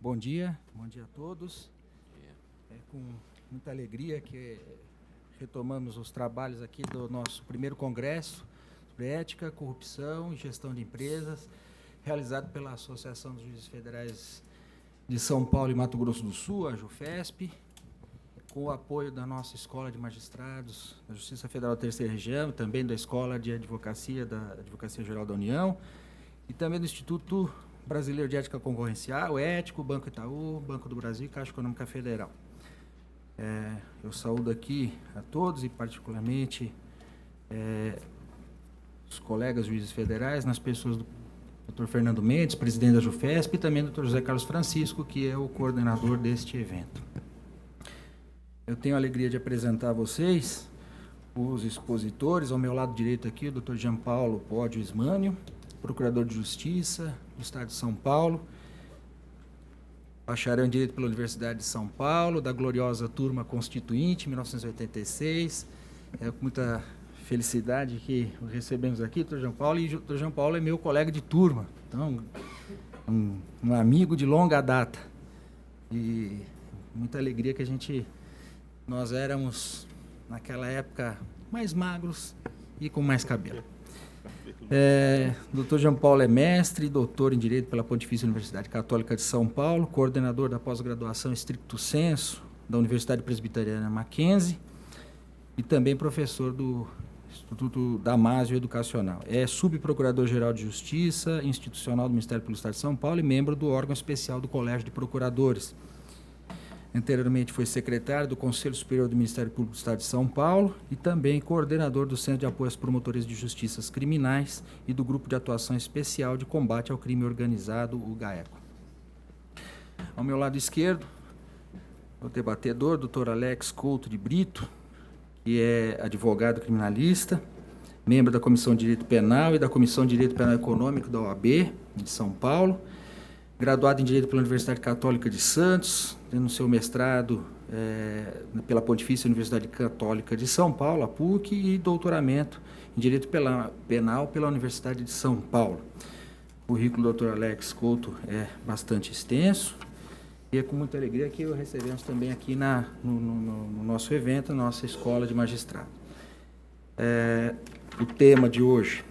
Bom dia a todos. É com muita alegria que retomamos os trabalhos aqui do nosso primeiro congresso sobre ética, corrupção e gestão de empresas, realizado pela Associação dos Juízes Federais de São Paulo e Mato Grosso do Sul, a JuFesp, com o apoio da nossa Escola de Magistrados da Justiça Federal Terceira Região, também da Escola de Advocacia da Advocacia Geral da União, e também do Instituto Brasileiro de Ética Concorrencial, o Ético, Banco Itaú, Banco do Brasil e Caixa Econômica Federal. Eu saúdo aqui a todos e particularmente os colegas juízes federais, nas pessoas do Dr. Fernando Mendes, presidente da JuFesp, e também do Dr. José Carlos Francisco, que é o coordenador deste evento. Eu tenho a alegria de apresentar a vocês os expositores. Ao meu lado direito aqui, o Dr. Jean Paulo Pódio Ismânio, procurador de Justiça do Estado de São Paulo, bacharel em Direito pela Universidade de São Paulo, da gloriosa turma constituinte, 1986. É com muita felicidade que o recebemos aqui, Dr. Jean Paulo, e o Dr. Jean Paulo é meu colega de turma, então, um amigo de longa data. E muita alegria que nós éramos, naquela época, mais magros e com mais cabelo. Dr. Jean Paulo é mestre e doutor em Direito pela Pontifícia Universidade Católica de São Paulo, coordenador da pós-graduação Stricto Sensu da Universidade Presbiteriana Mackenzie e também professor do Instituto Damásio Educacional. É subprocurador-geral de Justiça institucional do Ministério Público do Estado de São Paulo e membro do órgão especial do Colégio de Procuradores. Anteriormente foi secretário do Conselho Superior do Ministério Público do Estado de São Paulo e também coordenador do Centro de Apoio às Promotorias de Justiças Criminais e do Grupo de Atuação Especial de Combate ao Crime Organizado, o GAECO. Ao meu lado esquerdo, o debatedor, Dr. Alex Couto de Brito, que é advogado criminalista, membro da Comissão de Direito Penal e da Comissão de Direito Penal Econômico da OAB de São Paulo, graduado em Direito pela Universidade Católica de Santos, tendo seu mestrado pela Pontifícia Universidade Católica de São Paulo, a PUC, e doutoramento em Direito Penal pela Universidade de São Paulo. O currículo do Dr. Alex Couto é bastante extenso e é com muita alegria que o recebemos também aqui no nosso evento, na nossa Escola de Magistrado. O tema de hoje: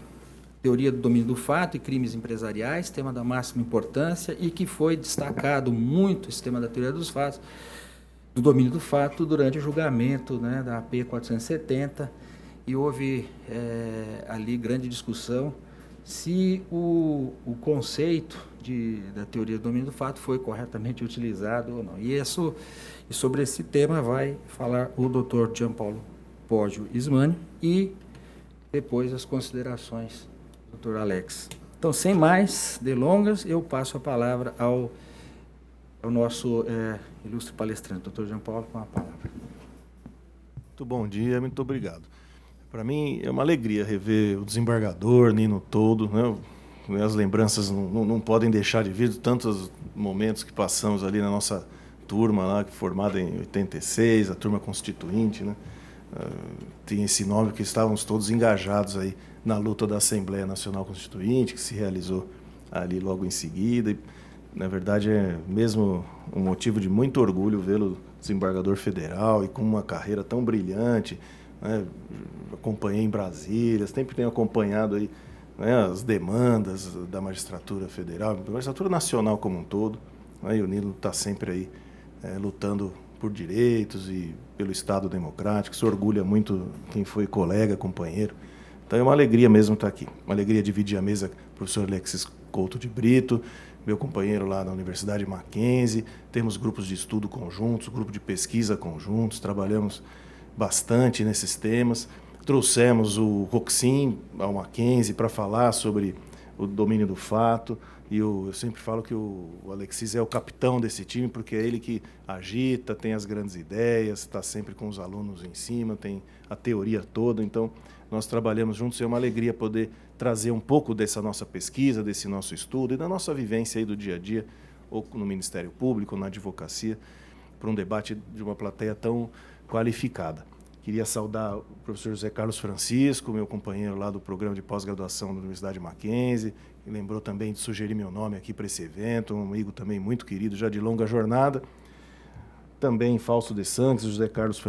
Teoria do domínio do fato e crimes empresariais, tema da máxima importância e que foi destacado muito, esse tema da teoria dos fatos, do domínio do fato, durante o julgamento, da AP 470, e houve ali grande discussão se o conceito da teoria do domínio do fato foi corretamente utilizado ou não. E sobre esse tema vai falar o Dr. Jean Paulo Pódio Ismânio e depois as considerações Dr. Alex. Então, sem mais delongas, eu passo a palavra ao nosso ilustre palestrante, Dr. Jean Paulo, com a palavra. Muito bom dia, muito obrigado. Para mim é uma alegria rever o desembargador, Nino todo, né? As lembranças não podem deixar de vir de tantos momentos que passamos ali na nossa turma, lá, formada em 86, a turma constituinte, né? Tem esse nome que estávamos todos engajados aí na luta da Assembleia Nacional Constituinte, que se realizou ali logo em seguida. E, na verdade, é mesmo um motivo de muito orgulho vê-lo desembargador federal e com uma carreira tão brilhante, né? Acompanhei em Brasília, sempre tenho acompanhado aí, né, as demandas da magistratura federal, da magistratura nacional como um todo, né? E o Nilo está sempre aí lutando por direitos e pelo Estado democrático, se orgulha muito quem foi colega, companheiro. Então é uma alegria mesmo estar aqui, uma alegria dividir a mesa com o professor Alexis Couto de Brito, meu companheiro lá na Universidade Mackenzie, temos grupos de estudo conjuntos, grupo de pesquisa conjuntos, trabalhamos bastante nesses temas, trouxemos o Roxin ao Mackenzie para falar sobre o domínio do fato, e eu sempre falo que o Alexis é o capitão desse time, porque é ele que agita, tem as grandes ideias, está sempre com os alunos em cima, tem a teoria toda. Então, nós trabalhamos juntos, é uma alegria poder trazer um pouco dessa nossa pesquisa, desse nosso estudo e da nossa vivência aí do dia a dia, ou no Ministério Público, ou na advocacia, para um debate de uma plateia tão qualificada. Queria saudar o professor José Carlos Francisco, meu companheiro lá do programa de pós-graduação da Universidade Mackenzie, que lembrou também de sugerir meu nome aqui para esse evento, um amigo também muito querido, já de longa jornada. Também Fausto de Santos, José Carlos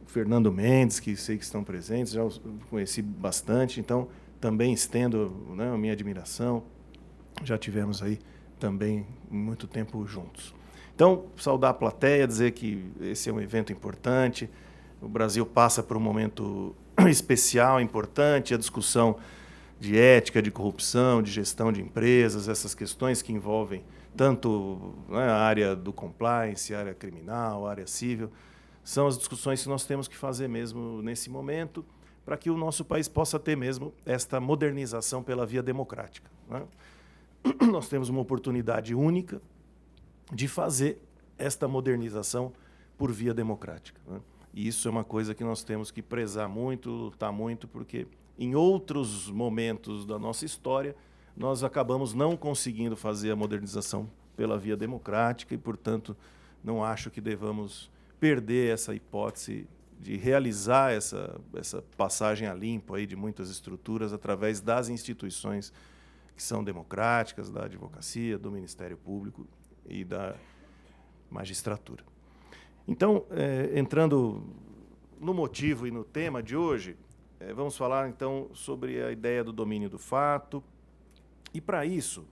Fernando Mendes, que sei que estão presentes, já os conheci bastante, então também estendo, né, a minha admiração. Já tivemos aí também muito tempo juntos. Então, saudar a plateia, dizer que esse é um evento importante. O Brasil passa por um momento especial, importante, a discussão de ética, de corrupção, de gestão de empresas, essas questões que envolvem tanto, né, a área do compliance, a área criminal, a área civil, são as discussões que nós temos que fazer mesmo nesse momento para que o nosso país possa ter mesmo esta modernização pela via democrática, né? Nós temos uma oportunidade única de fazer esta modernização por via democrática, né? E isso é uma coisa que nós temos que prezar muito, lutar muito, porque em outros momentos da nossa história nós acabamos não conseguindo fazer a modernização pela via democrática e, portanto, não acho que devamos perder essa hipótese de realizar essa passagem a limpo aí de muitas estruturas através das instituições que são democráticas, da advocacia, do Ministério Público e da magistratura. Então, entrando no motivo e no tema de hoje, vamos falar, então, sobre a ideia do domínio do fato. E, para isso,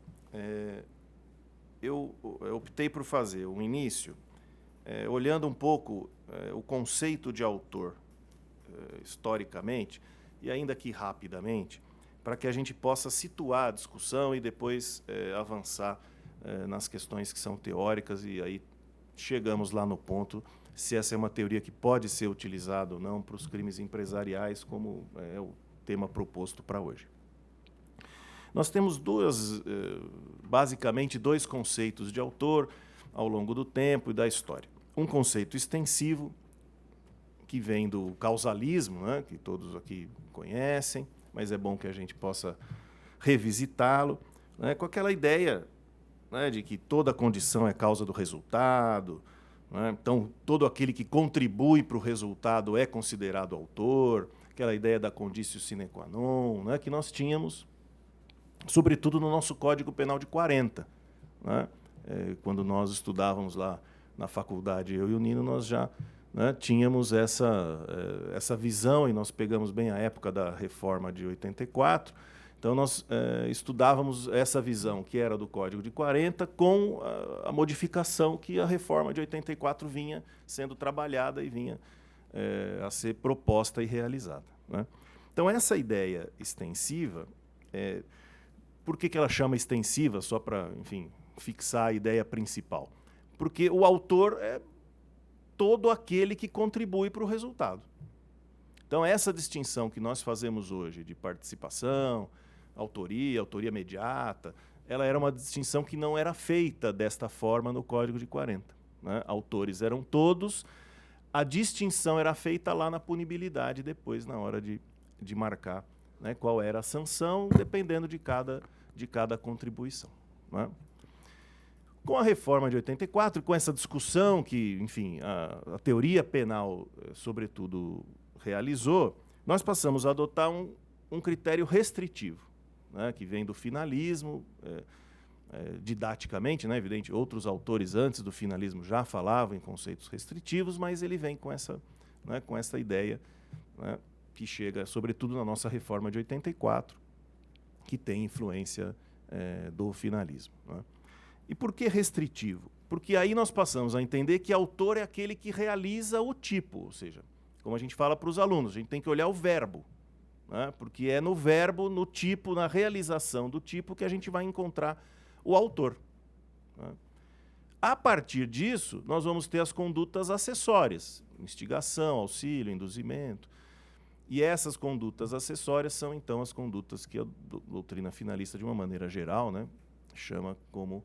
eu optei por fazer um início olhando um pouco o conceito de autor historicamente, e ainda que rapidamente, para que a gente possa situar a discussão e depois avançar nas questões que são teóricas, e aí chegamos lá no ponto se essa é uma teoria que pode ser utilizada ou não para os crimes empresariais, como é o tema proposto para hoje. Nós temos basicamente dois conceitos de autor ao longo do tempo e da história. Um conceito extensivo, que vem do causalismo, né, que todos aqui conhecem, mas é bom que a gente possa revisitá-lo, né, com aquela ideia, né, de que toda condição é causa do resultado, né? Então, todo aquele que contribui para o resultado é considerado autor, aquela ideia da conditio sine qua non, né, que nós tínhamos, sobretudo no nosso Código Penal de 40. Né? Quando nós estudávamos lá na faculdade, eu e o Nino, nós já, né, tínhamos essa visão, e nós pegamos bem a época da reforma de 84, então nós estudávamos essa visão, que era do Código de 40, com a modificação que a reforma de 84 vinha sendo trabalhada e vinha a ser proposta e realizada. Né? Então, essa ideia extensiva, por que ela chama extensiva? Só para, enfim, fixar a ideia principal. Porque o autor é todo aquele que contribui para o resultado. Então, essa distinção que nós fazemos hoje de participação, autoria imediata, ela era uma distinção que não era feita desta forma no Código de 40. Né? Autores eram todos, a distinção era feita lá na punibilidade, depois, na hora de marcar, né, qual era a sanção, dependendo de cada contribuição. Né? Com a reforma de 84, com essa discussão que, enfim, a teoria penal, sobretudo, realizou, nós passamos a adotar um critério restritivo, né, que vem do finalismo, didaticamente, né, evidente, outros autores antes do finalismo já falavam em conceitos restritivos, mas ele vem com essa ideia, né, que chega, sobretudo, na nossa reforma de 84, que tem influência do finalismo. Né? E por que restritivo? Porque aí nós passamos a entender que autor é aquele que realiza o tipo, ou seja, como a gente fala para os alunos, a gente tem que olhar o verbo, né? Porque é no verbo, no tipo, na realização do tipo que a gente vai encontrar o autor. Né? A partir disso, nós vamos ter as condutas acessórias, instigação, auxílio, induzimento. E essas condutas acessórias são, então, as condutas que a doutrina finalista, de uma maneira geral, né, chama como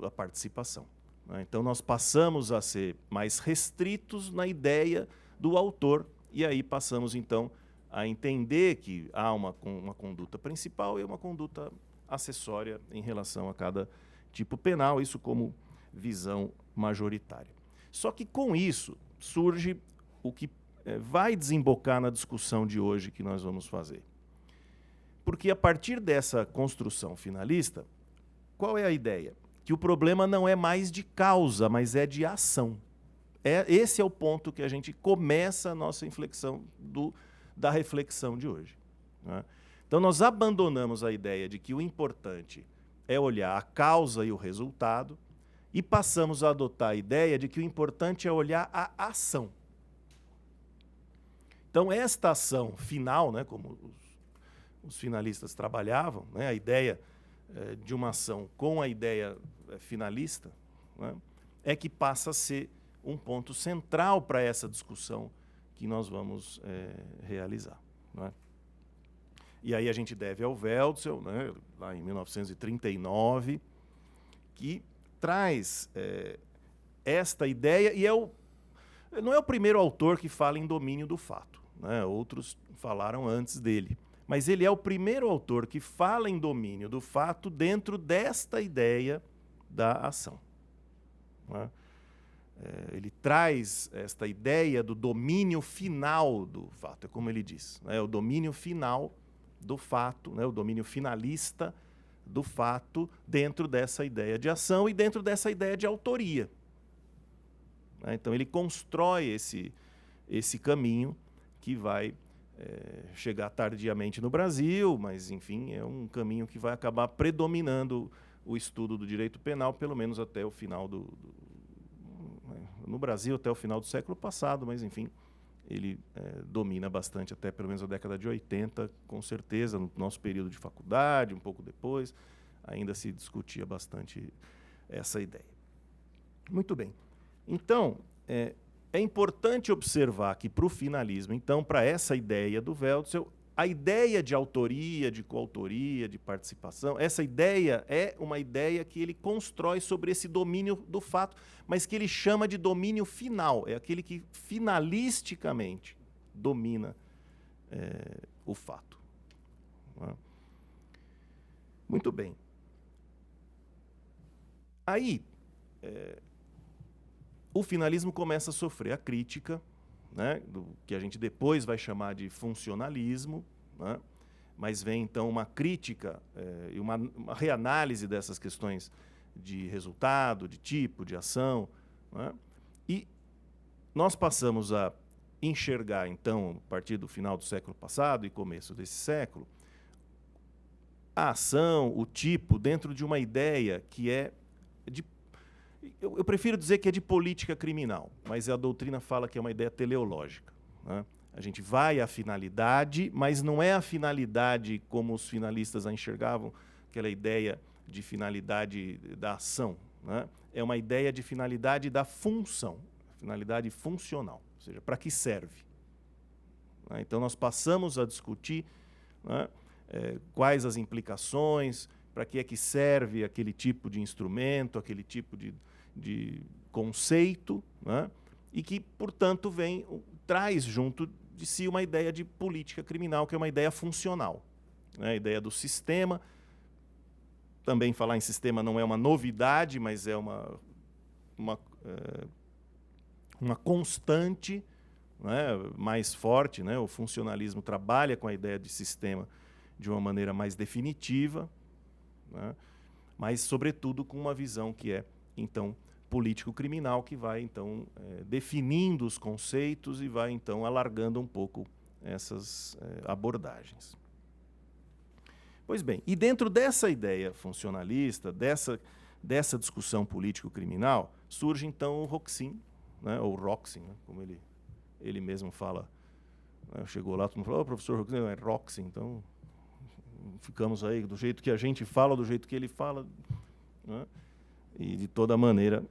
a participação. Né? Então, nós passamos a ser mais restritos na ideia do autor, e aí passamos, então, a entender que há uma conduta principal e uma conduta acessória em relação a cada tipo penal, isso como visão majoritária. Só que, com isso, surge o que vai desembocar na discussão de hoje que nós vamos fazer. Porque a partir dessa construção finalista, qual é a ideia? Que o problema não é mais de causa, mas é de ação. Esse é o ponto que a gente começa a nossa inflexão da reflexão de hoje. Né? Então nós abandonamos a ideia de que o importante é olhar a causa e o resultado e passamos a adotar a ideia de que o importante é olhar a ação. Então esta ação final, né, como os finalistas trabalhavam, né, a ideia de uma ação com a ideia finalista, né, é que passa a ser um ponto central para essa discussão que nós vamos realizar. Né? E aí a gente deve ao Weltzel, né, lá em 1939, que traz esta ideia, e não é o primeiro autor que fala em domínio do fato, né? Outros falaram antes dele. Mas ele é o primeiro autor que fala em domínio do fato dentro desta ideia da ação. Né? Ele traz esta ideia do domínio final do fato, é como ele diz, né? O domínio final do fato, né? O domínio finalista do fato dentro dessa ideia de ação e dentro dessa ideia de autoria. Né? Então ele constrói esse caminho que vai chegar tardiamente no Brasil, mas, enfim, é um caminho que vai acabar predominando o estudo do direito penal, pelo menos até o final no Brasil, até o final do século passado, mas, enfim, ele domina bastante até pelo menos a década de 80, com certeza, no nosso período de faculdade, um pouco depois, ainda se discutia bastante essa ideia. Muito bem. Então, é importante observar que para o finalismo, então, para essa ideia do Weltzel, a ideia de autoria, de coautoria, de participação, essa ideia é uma ideia que ele constrói sobre esse domínio do fato, mas que ele chama de domínio final, é aquele que finalisticamente domina o fato. Muito bem. Aí, o finalismo começa a sofrer a crítica, né, do que a gente depois vai chamar de funcionalismo, né, mas vem então uma crítica e uma reanálise dessas questões de resultado, de tipo, de ação, né, e nós passamos a enxergar então, a partir do final do século passado e começo desse século, a ação, o tipo, dentro de uma ideia que é de... Eu prefiro dizer que é de política criminal, mas a doutrina fala que é uma ideia teleológica. Né? A gente vai à finalidade, mas não é a finalidade como os finalistas a enxergavam, aquela ideia de finalidade da ação. Né? É uma ideia de finalidade da função, finalidade funcional, ou seja, para que serve. Né? Então nós passamos a discutir, né, quais as implicações, para que é que serve aquele tipo de instrumento, aquele tipo de conceito, né? E que, portanto, traz junto de si uma ideia de política criminal, que é uma ideia funcional. Né? A ideia do sistema. Também falar em sistema não é uma novidade, mas é uma constante, né, mais forte. Né? O funcionalismo trabalha com a ideia de sistema de uma maneira mais definitiva, né? Mas, sobretudo, com uma visão que é, então, político-criminal, que vai, então, definindo os conceitos e vai, então, alargando um pouco essas abordagens. Pois bem, e dentro dessa ideia funcionalista, dessa discussão político-criminal, surge, então, o Roxin, né, ou Roxin, né, como ele mesmo fala. Né, chegou lá, todo mundo falou, professor Roxin, é Roxin, então... ficamos aí do jeito que a gente fala, do jeito que ele fala, né? E de toda maneira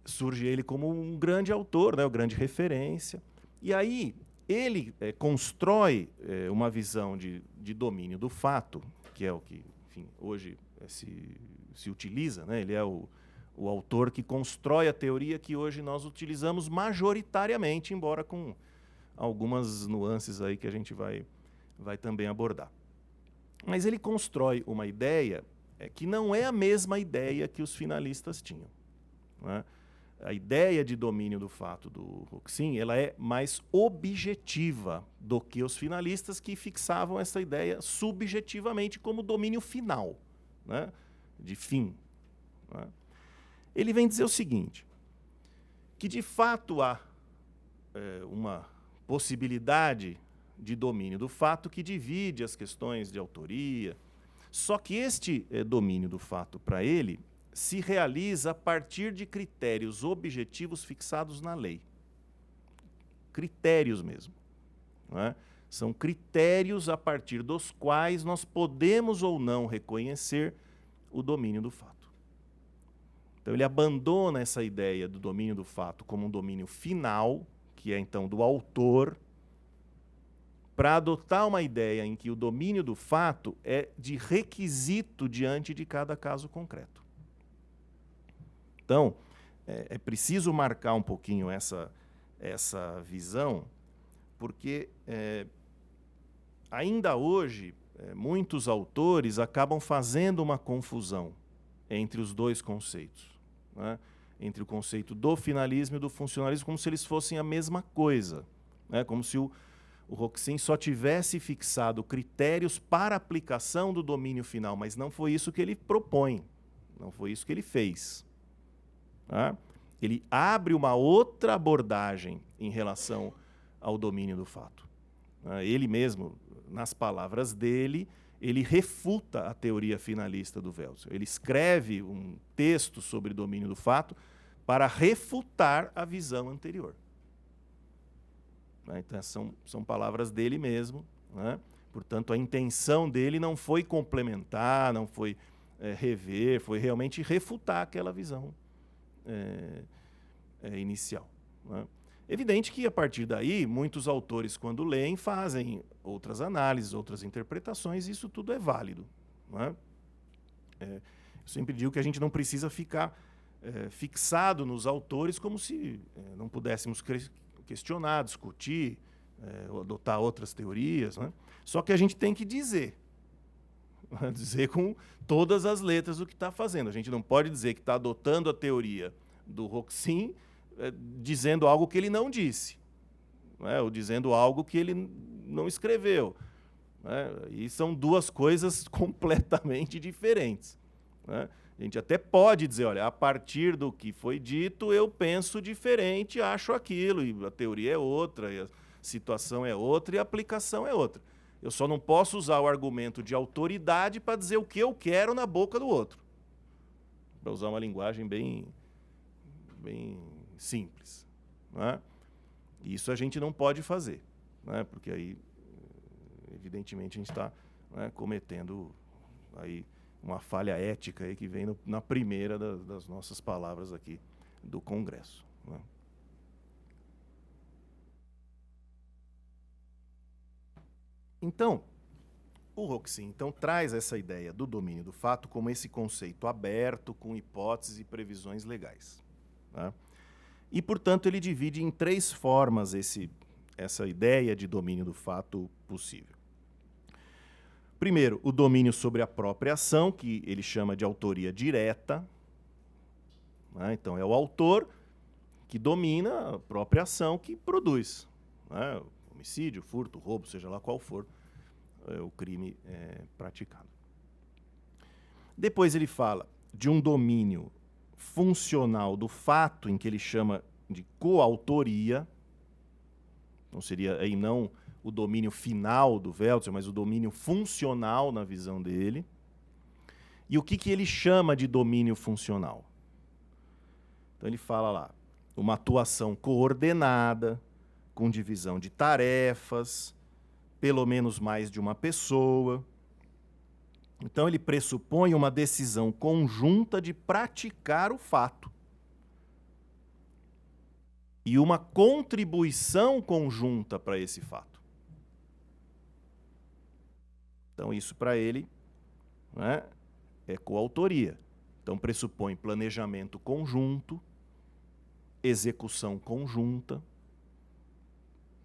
surge ele como um grande autor, né? Uma grande referência. E aí ele constrói uma visão de domínio do fato, que é o que, enfim, hoje se utiliza, né? Ele é o autor que constrói a teoria que hoje nós utilizamos majoritariamente, embora com algumas nuances aí que a gente vai também abordar. Mas ele constrói uma ideia que não é a mesma ideia que os finalistas tinham. Né? a ideia de domínio do fato do Roxin, ela é mais objetiva do que os finalistas que fixavam essa ideia subjetivamente como domínio final, né? De fim. Né? Ele vem dizer o seguinte, que de fato há uma possibilidade de domínio do fato que divide as questões de autoria, só que este domínio do fato para ele se realiza a partir de critérios objetivos fixados na lei. Critérios mesmo. Não é? São critérios a partir dos quais nós podemos ou não reconhecer o domínio do fato. Então ele abandona essa ideia do domínio do fato como um domínio final, que é então do autor, para adotar uma ideia em que o domínio do fato é de requisito diante de cada caso concreto. Então, é preciso marcar um pouquinho essa visão, porque ainda hoje muitos autores acabam fazendo uma confusão entre os dois conceitos, né? Entre o conceito do finalismo e do funcionalismo, como se eles fossem a mesma coisa, né? Como se o Roxin só tivesse fixado critérios para aplicação do domínio final, mas não foi isso que ele propõe, não foi isso que ele fez. Tá? Ele abre uma outra abordagem em relação ao domínio do fato. Ele mesmo, nas palavras dele, ele refuta a teoria finalista do Welser. Ele escreve um texto sobre domínio do fato para refutar a visão anterior. Então, são palavras dele mesmo, né? Portanto, a intenção dele não foi complementar, não foi rever, foi realmente refutar aquela visão inicial. Né? Evidente que, a partir daí, muitos autores, quando leem, fazem outras análises, outras interpretações, e isso tudo é válido. Né? Eu sempre digo que a gente não precisa ficar fixado nos autores como se não pudéssemos questionar, discutir, adotar outras teorias. Né? Só que a gente tem que dizer com todas as letras o que está fazendo. A gente não pode dizer que está adotando a teoria do Roxin dizendo algo que ele não disse, né? Ou dizendo algo que ele não escreveu. Né? E são duas coisas completamente diferentes. Né? A gente até pode dizer, olha, a partir do que foi dito, eu penso diferente, acho aquilo, e a teoria é outra, e a situação é outra, e a aplicação é outra. Eu só não posso usar o argumento de autoridade para dizer o que eu quero na boca do outro. Para usar uma linguagem bem simples. Né? Isso a gente não pode fazer, né? Porque aí, evidentemente, a gente está, né, cometendo aí uma falha ética aí que vem na primeira das nossas palavras aqui do Congresso. Né? Então, o Roxin então traz essa ideia do domínio do fato como esse conceito aberto, com hipóteses e previsões legais. Né? E, portanto, ele divide em três formas essa ideia de domínio do fato possível. Primeiro, o domínio sobre a própria ação, que ele chama de autoria direta. Né? Então, é o autor que domina a própria ação que produz. Né? Homicídio, furto, roubo, seja lá qual for o crime praticado. Depois ele fala de um domínio funcional do fato, em que ele chama de coautoria. Não seria aí não o domínio final do Welser, mas o domínio funcional na visão dele. E o que ele chama de domínio funcional? Então ele fala lá, uma atuação coordenada, com divisão de tarefas, pelo menos mais de uma pessoa. Então ele pressupõe uma decisão conjunta de praticar o fato. E uma contribuição conjunta para esse fato. Então isso para ele, né, é coautoria. Então pressupõe planejamento conjunto, execução conjunta,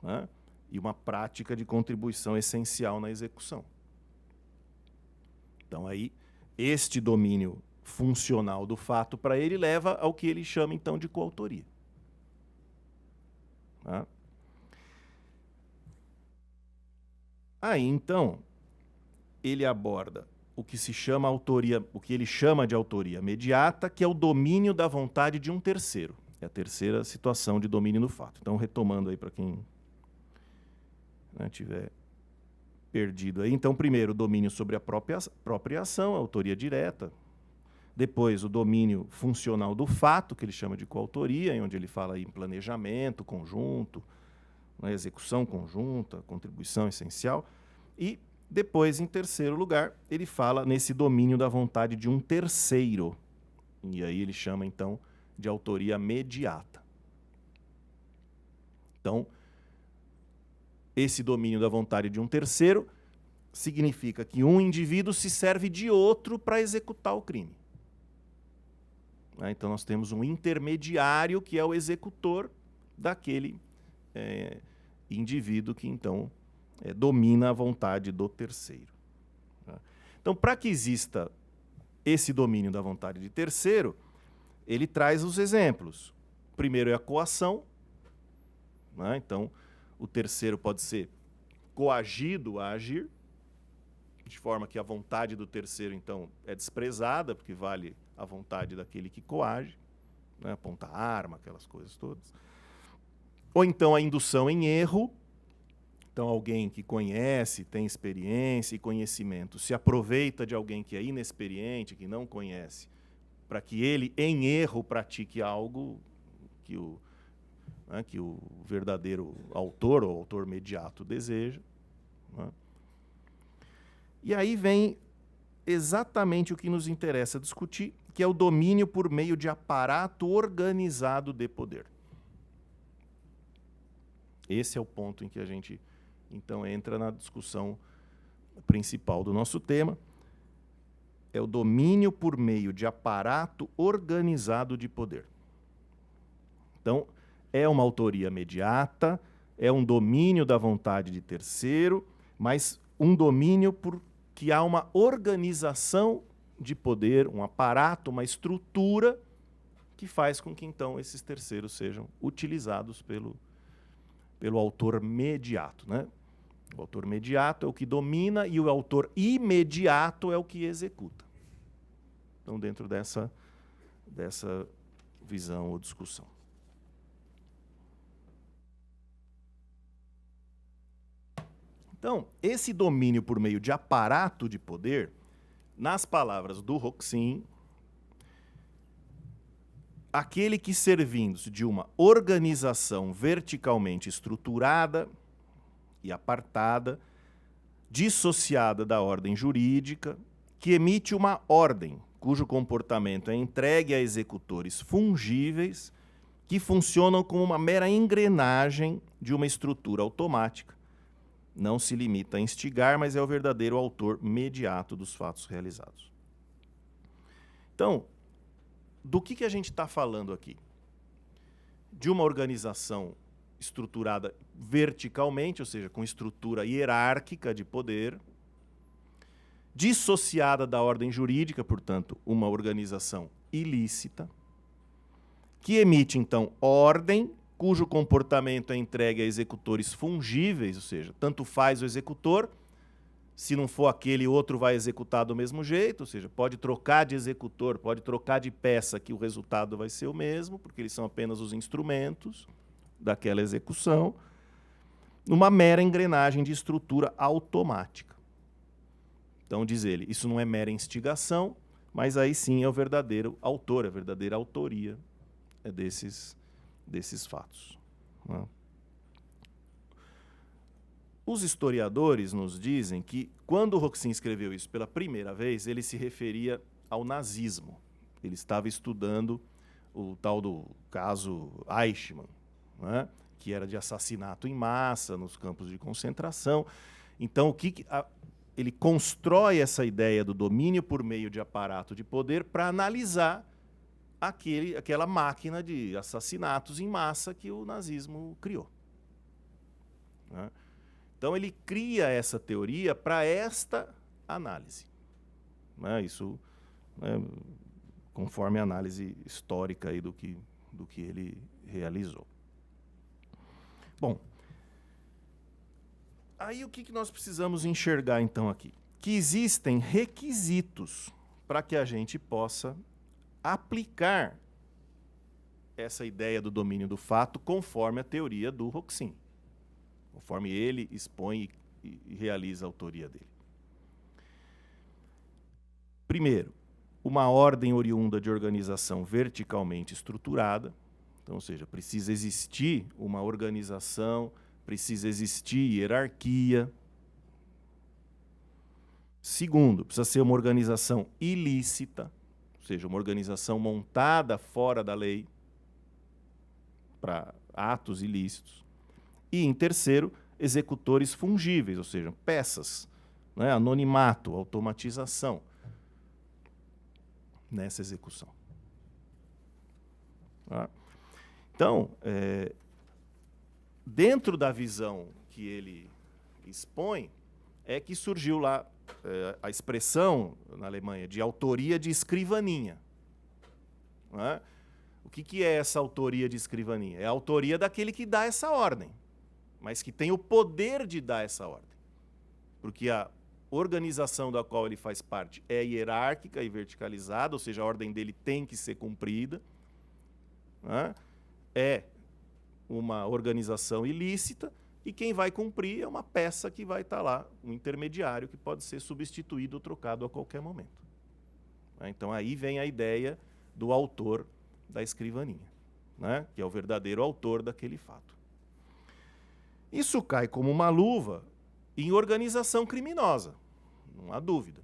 né, e uma prática de contribuição essencial na execução. Então aí, este domínio funcional do fato para ele leva ao que ele chama, então, de coautoria. Tá? Aí, então, ele aborda o que se chama autoria, o que ele chama de autoria mediata, que é o domínio da vontade de um terceiro. É a terceira situação de domínio no fato. Então, retomando aí para quem tiver perdido aí. Então, primeiro, o domínio sobre a própria ação, a autoria direta. Depois, o domínio funcional do fato, que ele chama de coautoria, onde ele fala em planejamento conjunto, execução conjunta, contribuição essencial. E depois, em terceiro lugar, ele fala nesse domínio da vontade de um terceiro. E aí ele chama, então, de autoria mediata. Então, esse domínio da vontade de um terceiro significa que um indivíduo se serve de outro para executar o crime. Então, nós temos um intermediário, que é o executor daquele indivíduo que, então, domina a vontade do terceiro. Então, para que exista esse domínio da vontade de terceiro, ele traz os exemplos. Primeiro é a coação. Então, o terceiro pode ser coagido a agir, de forma que a vontade do terceiro, então, é desprezada, porque vale a vontade daquele que coage, aponta a arma, aquelas coisas todas. Ou então a indução em erro. Então, alguém que conhece, tem experiência e conhecimento, se aproveita de alguém que é inexperiente, que não conhece, para que ele, em erro, pratique algo que o verdadeiro autor, ou autor mediato, deseja. E aí vem exatamente o que nos interessa discutir, que é o domínio por meio de aparato organizado de poder. Esse é o ponto em que a gente, então, entra na discussão principal do nosso tema. É o domínio por meio de aparato organizado de poder. Então, é uma autoria mediata, é um domínio da vontade de terceiro, mas um domínio por que há uma organização de poder, um aparato, uma estrutura que faz com que, então, esses terceiros sejam utilizados pelo autor mediato. O autor mediato é o que domina e o autor imediato é o que executa. Então, dentro dessa visão ou discussão. Então, esse domínio por meio de aparato de poder, nas palavras do Roxin, aquele que, servindo-se de uma organização verticalmente estruturada e apartada, dissociada da ordem jurídica, que emite uma ordem, cujo comportamento é entregue a executores fungíveis, que funcionam como uma mera engrenagem de uma estrutura automática. Não se limita a instigar, mas é o verdadeiro autor mediato dos fatos realizados. Então, do que a gente está falando aqui? De uma organização estruturada verticalmente, ou seja, com estrutura hierárquica de poder, dissociada da ordem jurídica, portanto, uma organização ilícita, que emite, então, ordem, cujo comportamento é entregue a executores fungíveis, ou seja, tanto faz o executor, se não for aquele, outro vai executar do mesmo jeito, ou seja, pode trocar de executor, pode trocar de peça, que o resultado vai ser o mesmo, porque eles são apenas os instrumentos daquela execução, numa mera engrenagem de estrutura automática. Então, diz ele, isso não é mera instigação, mas aí sim é o verdadeiro autor, a verdadeira autoria desses fatos. Os historiadores nos dizem que, quando Roxin escreveu isso pela primeira vez, ele se referia ao nazismo. Ele estava estudando o tal do caso Eichmann, que era de assassinato em massa nos campos de concentração. Então, ele constrói essa ideia do domínio por meio de aparato de poder para analisar aquela máquina de assassinatos em massa que o nazismo criou. Então, ele cria essa teoria para esta análise. Isso conforme a análise histórica aí do que ele realizou. Bom, aí o que nós precisamos enxergar então aqui? Que existem requisitos para que a gente possa aplicar essa ideia do domínio do fato conforme a teoria do Roxin, conforme ele expõe e realiza a autoria dele. Primeiro, uma ordem oriunda de organização verticalmente estruturada, então, ou seja, precisa existir uma organização, precisa existir hierarquia. Segundo, precisa ser uma organização ilícita, ou seja, uma organização montada fora da lei para atos ilícitos. E, em terceiro, executores fungíveis, ou seja, peças, né, anonimato, automatização nessa execução. Tá? Então, dentro da visão que ele expõe, é que surgiu lá a expressão na Alemanha de autoria de escrivaninha. Né? O que é essa autoria de escrivaninha? É a autoria daquele que dá essa ordem, mas que tem o poder de dar essa ordem. Porque a organização da qual ele faz parte é hierárquica e verticalizada, ou seja, a ordem dele tem que ser cumprida. Né? É uma organização ilícita e quem vai cumprir é uma peça que vai estar lá, um intermediário que pode ser substituído ou trocado a qualquer momento. Então aí vem a ideia do autor da escrivaninha, né? Que é o verdadeiro autor daquele fato. Isso cai como uma luva em organização criminosa, não há dúvida.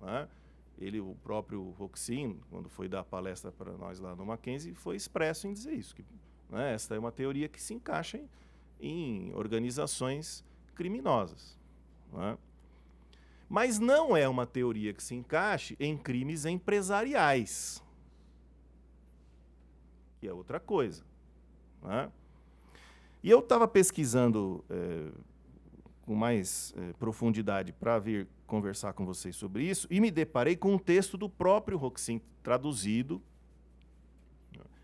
Né? O próprio Roxin, quando foi dar palestra para nós lá no Mackenzie, foi expresso em dizer isso, que, né, esta é uma teoria que se encaixa em organizações criminosas. Né? Mas não é uma teoria que se encaixe em crimes empresariais, que é outra coisa. Né? E eu estava pesquisando com mais profundidade para vir conversar com vocês sobre isso e me deparei com um texto do próprio Roxin traduzido,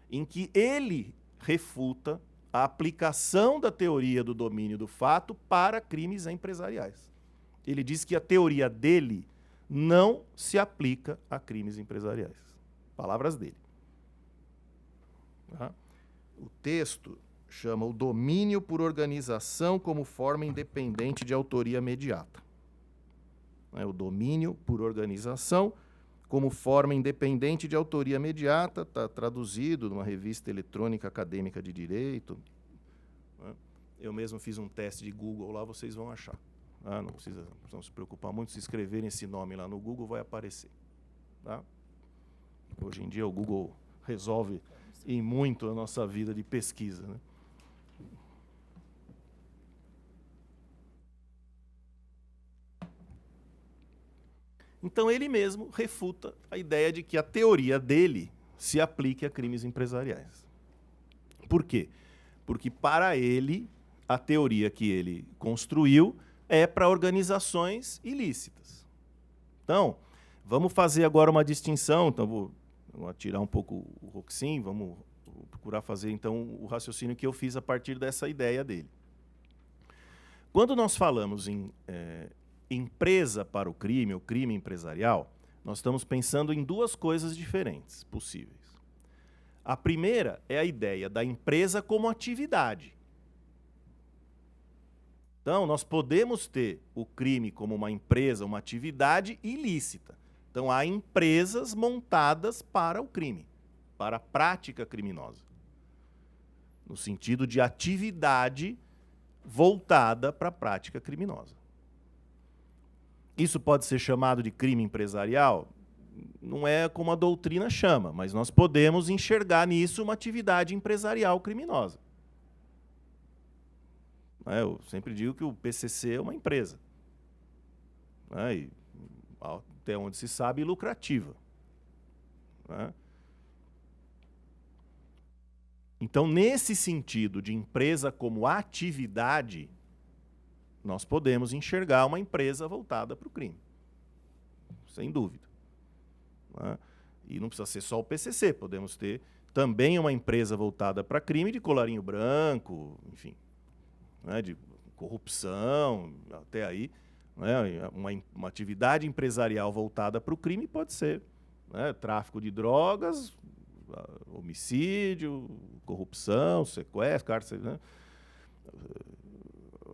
em que ele refuta a aplicação da teoria do domínio do fato para crimes empresariais. Ele diz que a teoria dele não se aplica a crimes empresariais. Palavras dele. Tá? O texto chama o domínio por organização como forma independente de autoria imediata. O domínio por organização como forma independente de autoria imediata, está traduzido numa revista eletrônica acadêmica de direito. Eu mesmo fiz um teste de Google lá, vocês vão achar. Não precisam se preocupar muito, se escreverem esse nome lá no Google, vai aparecer. Tá? Hoje em dia o Google resolve em muito a nossa vida de pesquisa. Né? Então ele mesmo refuta a ideia de que a teoria dele se aplique a crimes empresariais. Por quê? Porque para ele, a teoria que ele construiu é para organizações ilícitas. Então, vamos fazer agora uma distinção. Então, vou tirar um pouco o Roxin, vou procurar fazer então o raciocínio que eu fiz a partir dessa ideia dele. Quando nós falamos em empresa para o crime empresarial, nós estamos pensando em duas coisas diferentes possíveis. A primeira é a ideia da empresa como atividade. Então, nós podemos ter o crime como uma empresa, uma atividade ilícita. Então, há empresas montadas para o crime, para a prática criminosa, no sentido de atividade voltada para a prática criminosa. Isso pode ser chamado de crime empresarial? Não é como a doutrina chama, mas nós podemos enxergar nisso uma atividade empresarial criminosa. Eu sempre digo que o PCC é uma empresa. E, até onde se sabe, lucrativa. Então, nesse sentido de empresa como atividade, nós podemos enxergar uma empresa voltada para o crime. Sem dúvida. E não precisa ser só o PCC, podemos ter também uma empresa voltada para crime de colarinho branco, enfim, né, de corrupção, até aí. Né, uma atividade empresarial voltada para o crime pode ser, né, tráfico de drogas, homicídio, corrupção, sequestro, cárcere, né,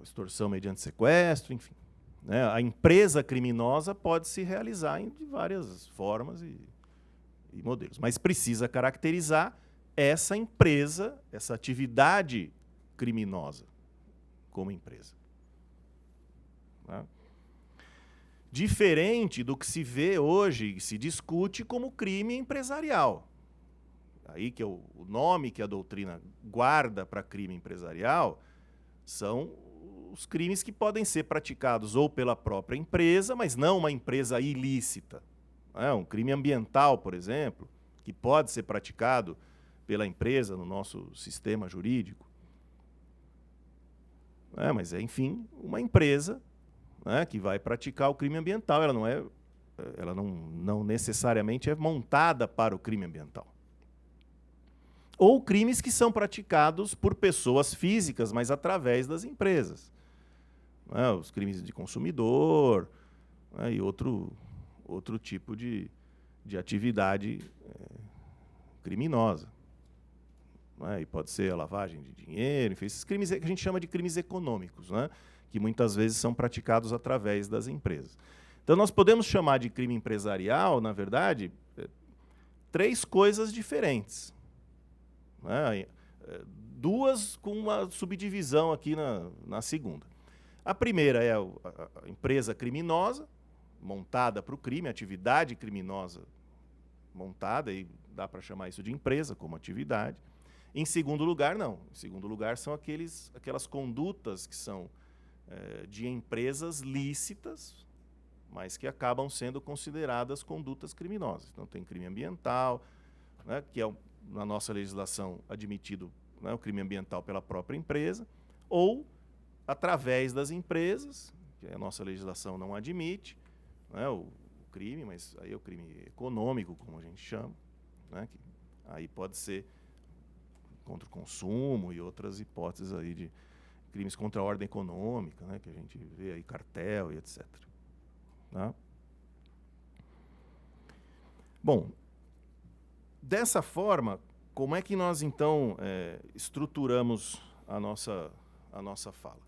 extorsão mediante sequestro, enfim. Né, a empresa criminosa pode se realizar de várias formas e modelos, mas precisa caracterizar essa empresa, essa atividade criminosa como empresa. Tá? Diferente do que se vê hoje, se discute como crime empresarial. Aí que é o nome que a doutrina guarda para crime empresarial são os crimes que podem ser praticados ou pela própria empresa, mas não uma empresa ilícita. Um crime ambiental, por exemplo, que pode ser praticado pela empresa no nosso sistema jurídico. Mas é, enfim, uma empresa, né, que vai praticar o crime ambiental. Ela não necessariamente é montada para o crime ambiental. Ou crimes que são praticados por pessoas físicas, mas através das empresas. Os crimes de consumidor, né, e outro tipo de atividade criminosa. E pode ser a lavagem de dinheiro, enfim, esses crimes que a gente chama de crimes econômicos, né, que muitas vezes são praticados através das empresas. Então, nós podemos chamar de crime empresarial, na verdade, 3 coisas diferentes. Né, 2 com uma subdivisão aqui na segunda. A primeira é a empresa criminosa, montada para o crime, atividade criminosa montada, e dá para chamar isso de empresa como atividade. Em segundo lugar, não. Em segundo lugar, são aquelas condutas que são de empresas lícitas, mas que acabam sendo consideradas condutas criminosas. Então, tem crime ambiental, né, que é, na nossa legislação, admitido, né, o crime ambiental pela própria empresa, ou através das empresas, que a nossa legislação não admite, né, o crime, mas aí é o crime econômico, como a gente chama, né, que aí pode ser contra o consumo e outras hipóteses aí de crimes contra a ordem econômica, né, que a gente vê aí, cartel e etc. Tá? Bom, dessa forma, como é que nós, então, estruturamos a nossa fala?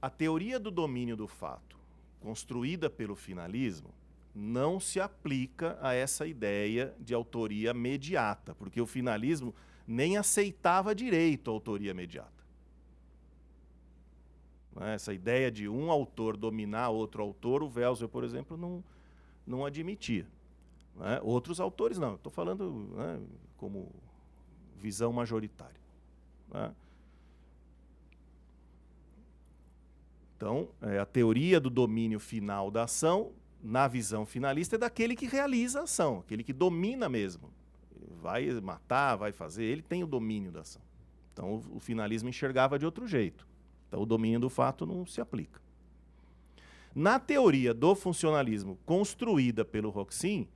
A teoria do domínio do fato, construída pelo finalismo, não se aplica a essa ideia de autoria mediata, porque o finalismo nem aceitava direito a autoria mediata. Essa ideia de um autor dominar outro autor, o Welser, por exemplo, não admitia. Outros autores não. Estou falando, né, como visão majoritária. Então, a teoria do domínio final da ação, na visão finalista, é daquele que realiza a ação, aquele que domina mesmo. Vai matar, vai fazer, ele tem o domínio da ação. Então, o finalismo enxergava de outro jeito. Então, o domínio do fato não se aplica. Na teoria do funcionalismo construída pelo Roxin,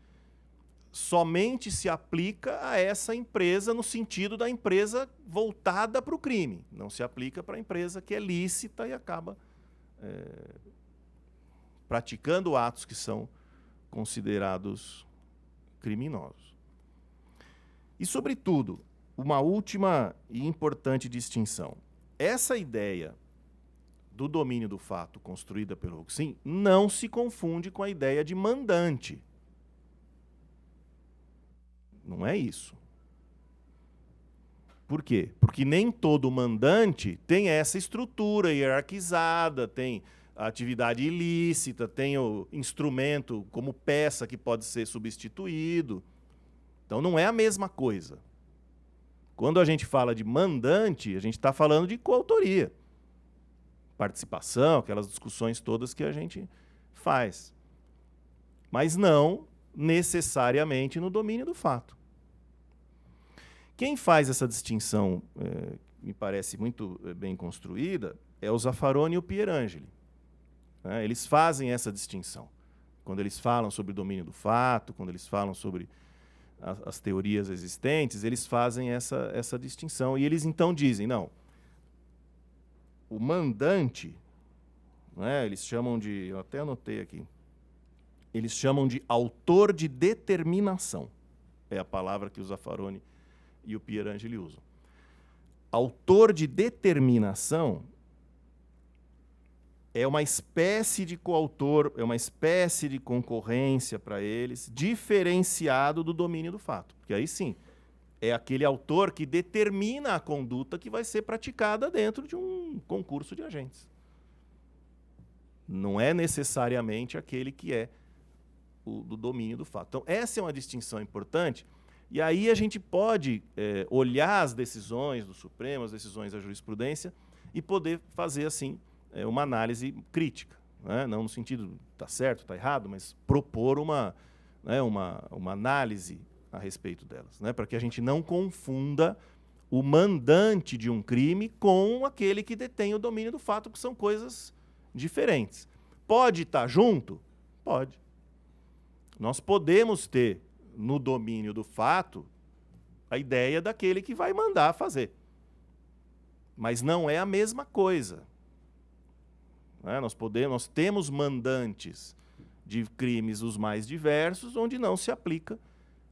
somente se aplica a essa empresa no sentido da empresa voltada para o crime. Não se aplica para a empresa que é lícita e acaba praticando atos que são considerados criminosos. E, sobretudo, uma última e importante distinção. Essa ideia do domínio do fato construída pelo Roxin não se confunde com a ideia de mandante. Não é isso. Por quê? Porque nem todo mandante tem essa estrutura hierarquizada, tem a atividade ilícita, tem o instrumento como peça que pode ser substituído. Então, não é a mesma coisa. Quando a gente fala de mandante, a gente está falando de coautoria. Participação, aquelas discussões todas que a gente faz. Mas não necessariamente no domínio do fato. Quem faz essa distinção, me parece muito bem construída, é o Zaffaroni e o Pierangeli. Eles fazem essa distinção. Quando eles falam sobre o domínio do fato, quando eles falam sobre as teorias existentes, eles fazem essa distinção. E eles então dizem, não, o mandante, né, eles chamam de, eu até anotei aqui, eles chamam de autor de determinação. É a palavra que o Zaffaroni e o Pierangeli usam. Autor de determinação é uma espécie de coautor, é uma espécie de concorrência para eles, diferenciado do domínio do fato. Porque aí sim, é aquele autor que determina a conduta que vai ser praticada dentro de um concurso de agentes. Não é necessariamente aquele que é do domínio do fato. Então, essa é uma distinção importante, e aí a gente pode olhar as decisões do Supremo, as decisões da jurisprudência, e poder fazer, assim, uma análise crítica, né? Não no sentido está certo, está errado, mas propor uma análise a respeito delas, né? Para que a gente não confunda o mandante de um crime com aquele que detém o domínio do fato, que são coisas diferentes. Pode estar junto? Pode. Nós podemos ter no domínio do fato a ideia daquele que vai mandar fazer. Mas não é a mesma coisa. Né? Nós temos mandantes de crimes os mais diversos, onde não se aplica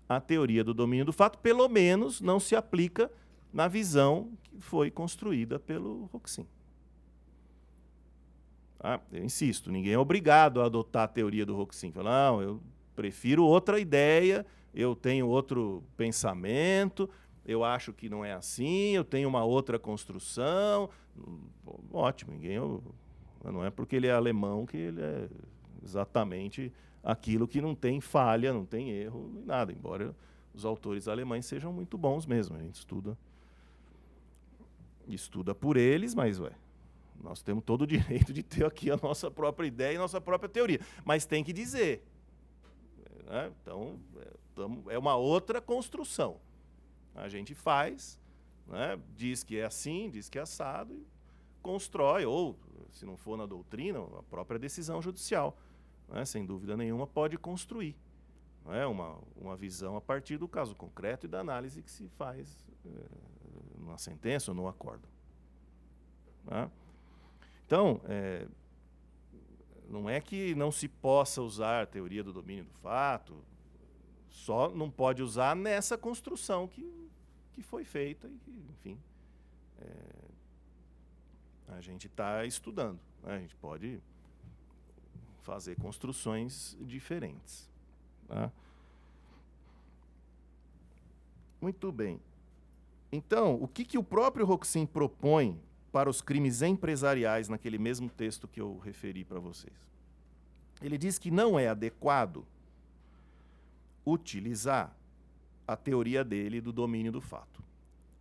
a teoria do domínio do fato, pelo menos não se aplica na visão que foi construída pelo Roxin. Eu insisto, ninguém é obrigado a adotar a teoria do Roxin. Falar, não, eu prefiro outra ideia, eu tenho outro pensamento, eu acho que não é assim, eu tenho uma outra construção. Ótimo, não é porque ele é alemão que ele é exatamente aquilo que não tem falha, não tem erro, nem nada, embora os autores alemães sejam muito bons mesmo. A gente estuda por eles, mas nós temos todo o direito de ter aqui a nossa própria ideia e a nossa própria teoria. Mas tem que dizer. Né? Então, é uma outra construção. A gente faz, né? Diz que é assim, diz que é assado, e constrói, ou, se não for na doutrina, a própria decisão judicial, né? Sem dúvida nenhuma, pode construir, né? Uma visão a partir do caso concreto e da análise que se faz na sentença ou no acórdão. Né? Então, não é que não se possa usar a teoria do domínio do fato, só não pode usar nessa construção que foi feita e que, enfim, a gente está estudando, né? A gente pode fazer construções diferentes. Tá? Muito bem. Então, o que o próprio Roxin propõe para os crimes empresariais naquele mesmo texto que eu referi para vocês? Ele diz que não é adequado utilizar a teoria dele do domínio do fato.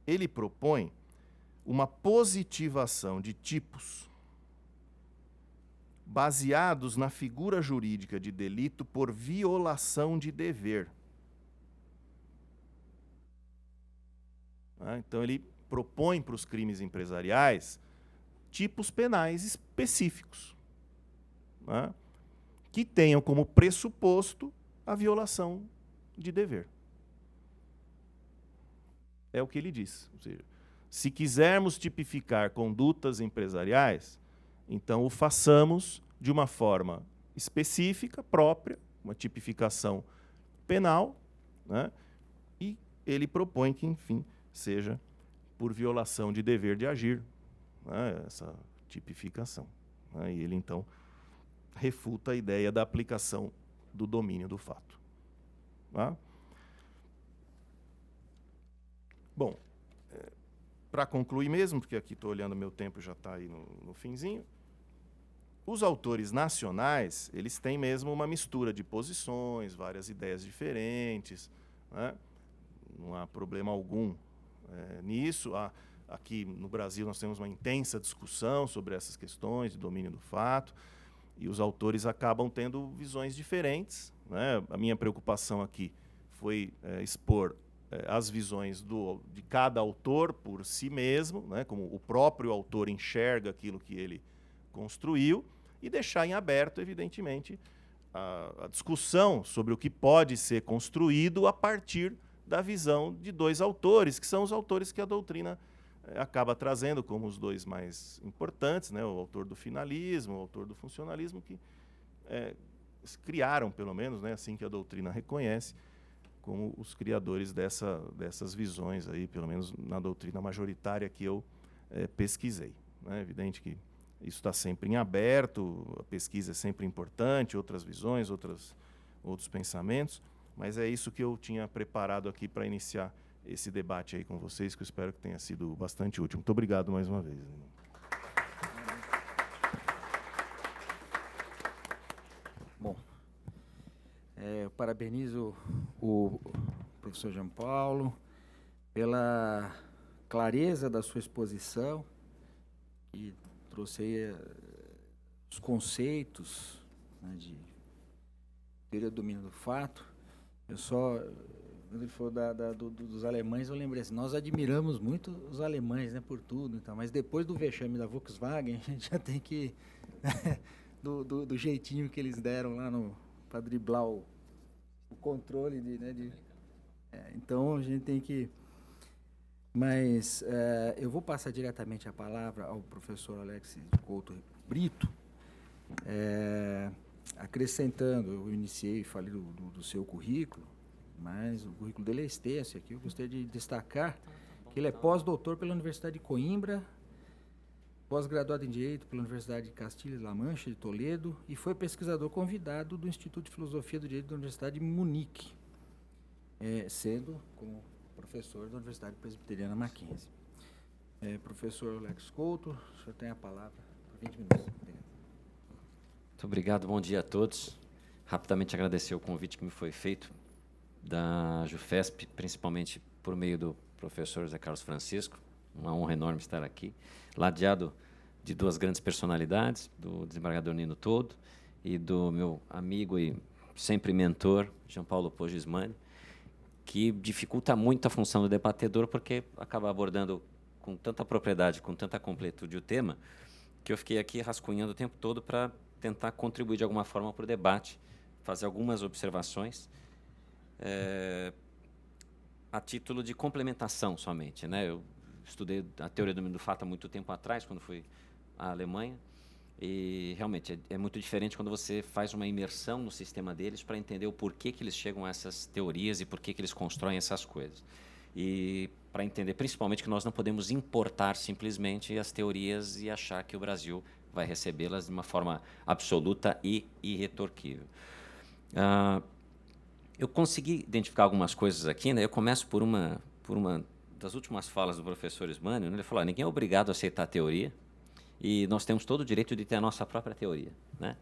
Ele propõe uma positivação de tipos baseados na figura jurídica de delito por violação de dever. Então, ele propõe para os crimes empresariais tipos penais específicos, né, que tenham como pressuposto a violação de dever. É o que ele diz. Ou seja, se quisermos tipificar condutas empresariais, então o façamos de uma forma específica, própria, uma tipificação penal, né, e ele propõe que, enfim, seja por violação de dever de agir, né, essa tipificação. Né, e ele, então, refuta a ideia da aplicação do domínio do fato. Tá? Bom, para concluir mesmo, porque aqui estou olhando meu tempo, já está aí no finzinho, os autores nacionais, eles têm mesmo uma mistura de posições, várias ideias diferentes, né? Não há problema algum nisso. Aqui no Brasil nós temos uma intensa discussão sobre essas questões de domínio do fato, e os autores acabam tendo visões diferentes, né? A minha preocupação aqui foi expor as visões de cada autor por si mesmo, né? Como o próprio autor enxerga aquilo que ele construiu, e deixar em aberto, evidentemente, a discussão sobre o que pode ser construído a partir da visão de dois autores, que são os autores que a doutrina acaba trazendo como os dois mais importantes, né? O autor do finalismo, o autor do funcionalismo, que criaram, pelo menos, né, assim que a doutrina reconhece, como os criadores dessas visões, aí, pelo menos na doutrina majoritária que eu pesquisei. É evidente que isso está sempre em aberto, a pesquisa é sempre importante, outras visões, outros pensamentos, mas é isso que eu tinha preparado aqui para iniciar esse debate aí com vocês, que eu espero que tenha sido bastante útil. Muito obrigado mais uma vez. Bom, eu parabenizo o professor João Paulo pela clareza da sua exposição, e trouxe aí os conceitos, né, de teoria do domínio do fato. Eu só, quando ele falou dos alemães, eu lembrei assim, nós admiramos muito os alemães, né, por tudo, então, mas depois do vexame da Volkswagen, a gente já tem que, do jeitinho que eles deram lá para driblar o controle, então a gente tem que... Mas eu vou passar diretamente a palavra ao professor Alex Couto Brito, acrescentando, eu iniciei e falei do seu currículo, mas o currículo dele é extenso. Aqui eu gostaria de destacar que ele é pós-doutor pela Universidade de Coimbra, pós-graduado em Direito pela Universidade de Castilha-La Mancha, de Toledo, e foi pesquisador convidado do Instituto de Filosofia do Direito da Universidade de Munique, sendo como professor da Universidade Presbiteriana Mackenzie. Professor Alex Couto, o senhor tem a palavra por 20 minutos. Muito obrigado, bom dia a todos. Rapidamente agradecer o convite que me foi feito da JUFESP, principalmente por meio do professor José Carlos Francisco. Uma honra enorme estar aqui, ladeado de duas grandes personalidades, do desembargador Nino Todo e do meu amigo e sempre mentor, João Paulo Poggismani, que dificulta muito a função do debatedor, porque acaba abordando com tanta propriedade, com tanta completude o tema, que eu fiquei aqui rascunhando o tempo todo para tentar contribuir de alguma forma para o debate, fazer algumas observações, a título de complementação somente, né? Eu estudei a teoria do domínio do fato há muito tempo atrás, quando fui à Alemanha, e realmente é muito diferente quando você faz uma imersão no sistema deles para entender o porquê que eles chegam a essas teorias e porquê que eles constroem essas coisas. E para entender principalmente que nós não podemos importar simplesmente as teorias e achar que o Brasil vai recebê-las de uma forma absoluta e irretorquível. Eu consegui identificar algumas coisas aqui, né? Eu começo por uma das últimas falas do professor Ismânio, né? Ele falou: ninguém é obrigado a aceitar a teoria, e nós temos todo o direito de ter a nossa própria teoria, né?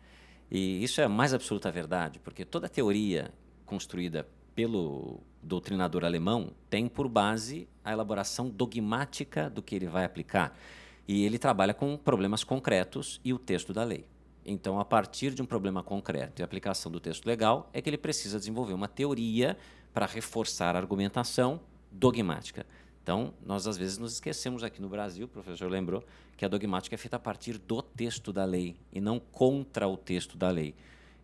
E isso é a mais absoluta verdade, porque toda teoria construída pelo doutrinador alemão tem por base a elaboração dogmática do que ele vai aplicar. E ele trabalha com problemas concretos e o texto da lei. Então, a partir de um problema concreto e a aplicação do texto legal, é que ele precisa desenvolver uma teoria para reforçar a argumentação dogmática. Então, nós às vezes nos esquecemos aqui no Brasil, o professor lembrou, que a dogmática é feita a partir do texto da lei e não contra o texto da lei.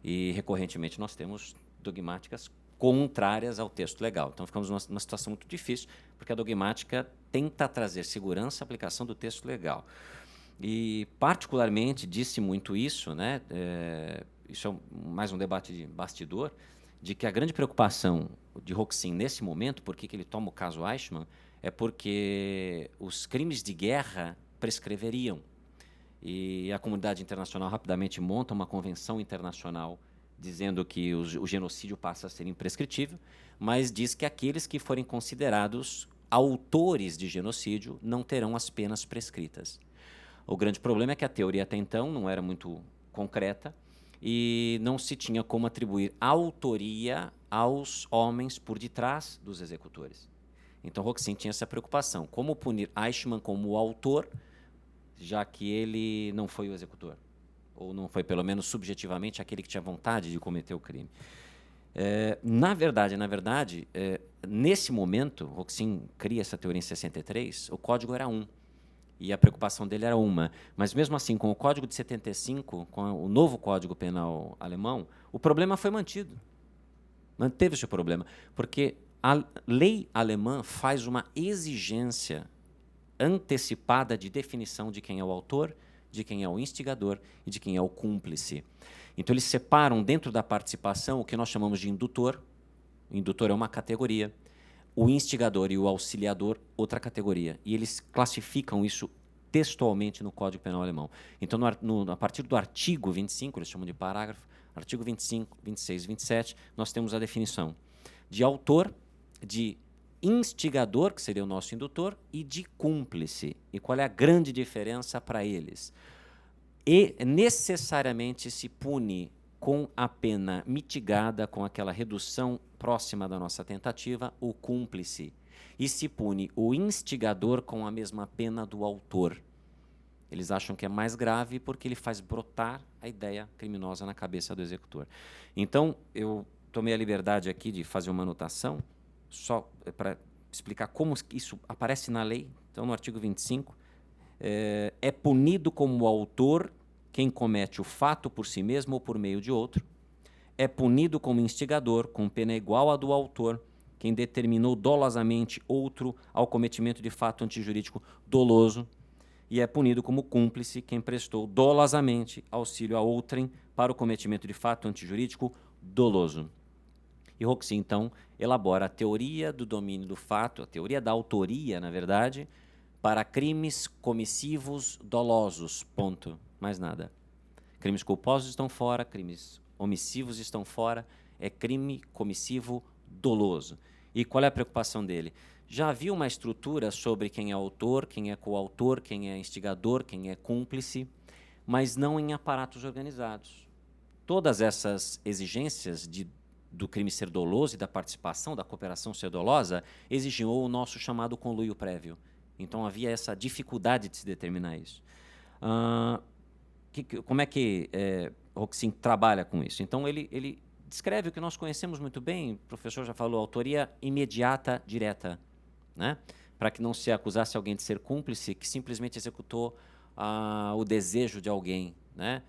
E, recorrentemente, nós temos dogmáticas contrárias ao texto legal. Então, ficamos numa situação muito difícil, porque a dogmática tenta trazer segurança à aplicação do texto legal. E, particularmente, disse muito isso, né? Isso é mais um debate de bastidor, de que a grande preocupação de Roxin nesse momento, por que ele toma o caso Eichmann, é porque os crimes de guerra prescreveriam. E a comunidade internacional rapidamente monta uma convenção internacional dizendo que o genocídio passa a ser imprescritível, mas diz que aqueles que forem considerados autores de genocídio não terão as penas prescritas. O grande problema é que a teoria até então não era muito concreta e não se tinha como atribuir autoria aos homens por detrás dos executores. Então, Roxin tinha essa preocupação. Como punir Eichmann como autor, já que ele não foi o executor? Ou não foi, pelo menos, subjetivamente, aquele que tinha vontade de cometer o crime. Na verdade, nesse momento, Roxin cria essa teoria em 63, o código era 1. E a preocupação dele era uma. Mas, mesmo assim, com o Código de 75, com o novo Código Penal alemão, o problema foi mantido. Manteve-se o problema. Porque a lei alemã faz uma exigência antecipada de definição de quem é o autor, de quem é o instigador e de quem é o cúmplice. Então, eles separam dentro da participação o que nós chamamos de indutor. O indutor é uma categoria. O instigador e o auxiliador, outra categoria. E eles classificam isso textualmente no Código Penal alemão. Então, a partir do artigo 25, eles chamam de parágrafo, artigo 25, 26 e 27, nós temos a definição de autor, de instigador, que seria o nosso indutor, e de cúmplice. E qual é a grande diferença para eles? E necessariamente se pune com a pena mitigada, com aquela redução próxima da nossa tentativa, o cúmplice. E se pune o instigador com a mesma pena do autor. Eles acham que é mais grave porque ele faz brotar a ideia criminosa na cabeça do executor. Então, eu tomei a liberdade aqui de fazer uma anotação, só para explicar como isso aparece na lei. Então, no artigo 25, é punido como autor quem comete o fato por si mesmo ou por meio de outro. É punido como instigador, com pena igual à do autor, quem determinou dolosamente outro ao cometimento de fato antijurídico doloso. E é punido como cúmplice quem prestou dolosamente auxílio a outrem para o cometimento de fato antijurídico doloso. E Roxy, então, elabora a teoria do domínio do fato, a teoria da autoria, na verdade, para crimes comissivos dolosos, ponto. Mais nada. Crimes culposos estão fora, crimes omissivos estão fora, é crime comissivo doloso. E qual é a preocupação dele? Já havia uma estrutura sobre quem é autor, quem é coautor, quem é instigador, quem é cúmplice, mas não em aparatos organizados. Todas essas exigências do crime ser doloso e da participação, da cooperação ser dolosa, exigiam o nosso chamado conluio prévio. Então havia essa dificuldade de se determinar isso. Como é que Roxin trabalha com isso? Então, ele descreve o que nós conhecemos muito bem, o professor já falou, autoria imediata direta, né? Para que não se acusasse alguém de ser cúmplice, que simplesmente executou o desejo de alguém, né?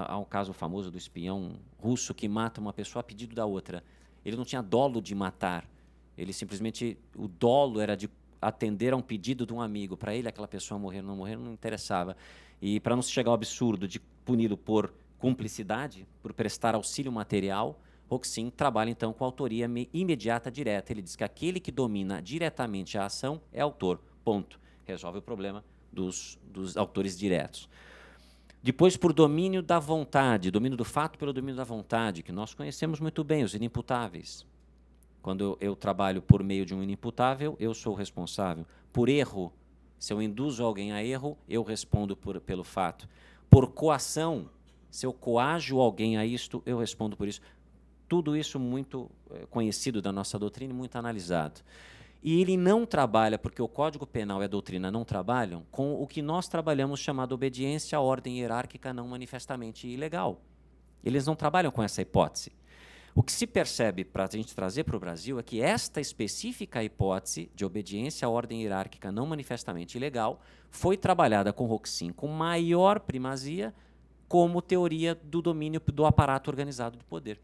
Há um caso famoso do espião russo que mata uma pessoa a pedido da outra. Ele não tinha dolo de matar, ele simplesmente, o dolo era de atender a um pedido de um amigo. Para ele, aquela pessoa morrer ou não morrer não interessava. E para não se chegar ao absurdo de puni-lo por cumplicidade, por prestar auxílio material, Roxin trabalha então com autoria imediata direta. Ele diz que aquele que domina diretamente a ação é autor, ponto. Resolve o problema dos autores diretos. Depois, por domínio da vontade, domínio do fato pelo domínio da vontade, que nós conhecemos muito bem, os inimputáveis. Quando eu trabalho por meio de um inimputável, eu sou o responsável. Por erro, se eu induzo alguém a erro, eu respondo pelo fato. Por coação, se eu coajo alguém a isto, eu respondo por isso. Tudo isso muito conhecido da nossa doutrina e muito analisado. E ele não trabalha, porque o Código Penal e a doutrina não trabalham, com o que nós trabalhamos chamado obediência à ordem hierárquica não manifestamente ilegal. Eles não trabalham com essa hipótese. O que se percebe para a gente trazer para o Brasil é que esta específica hipótese de obediência à ordem hierárquica não manifestamente ilegal foi trabalhada com Roxin com maior primazia como teoria do domínio do aparato organizado do poder.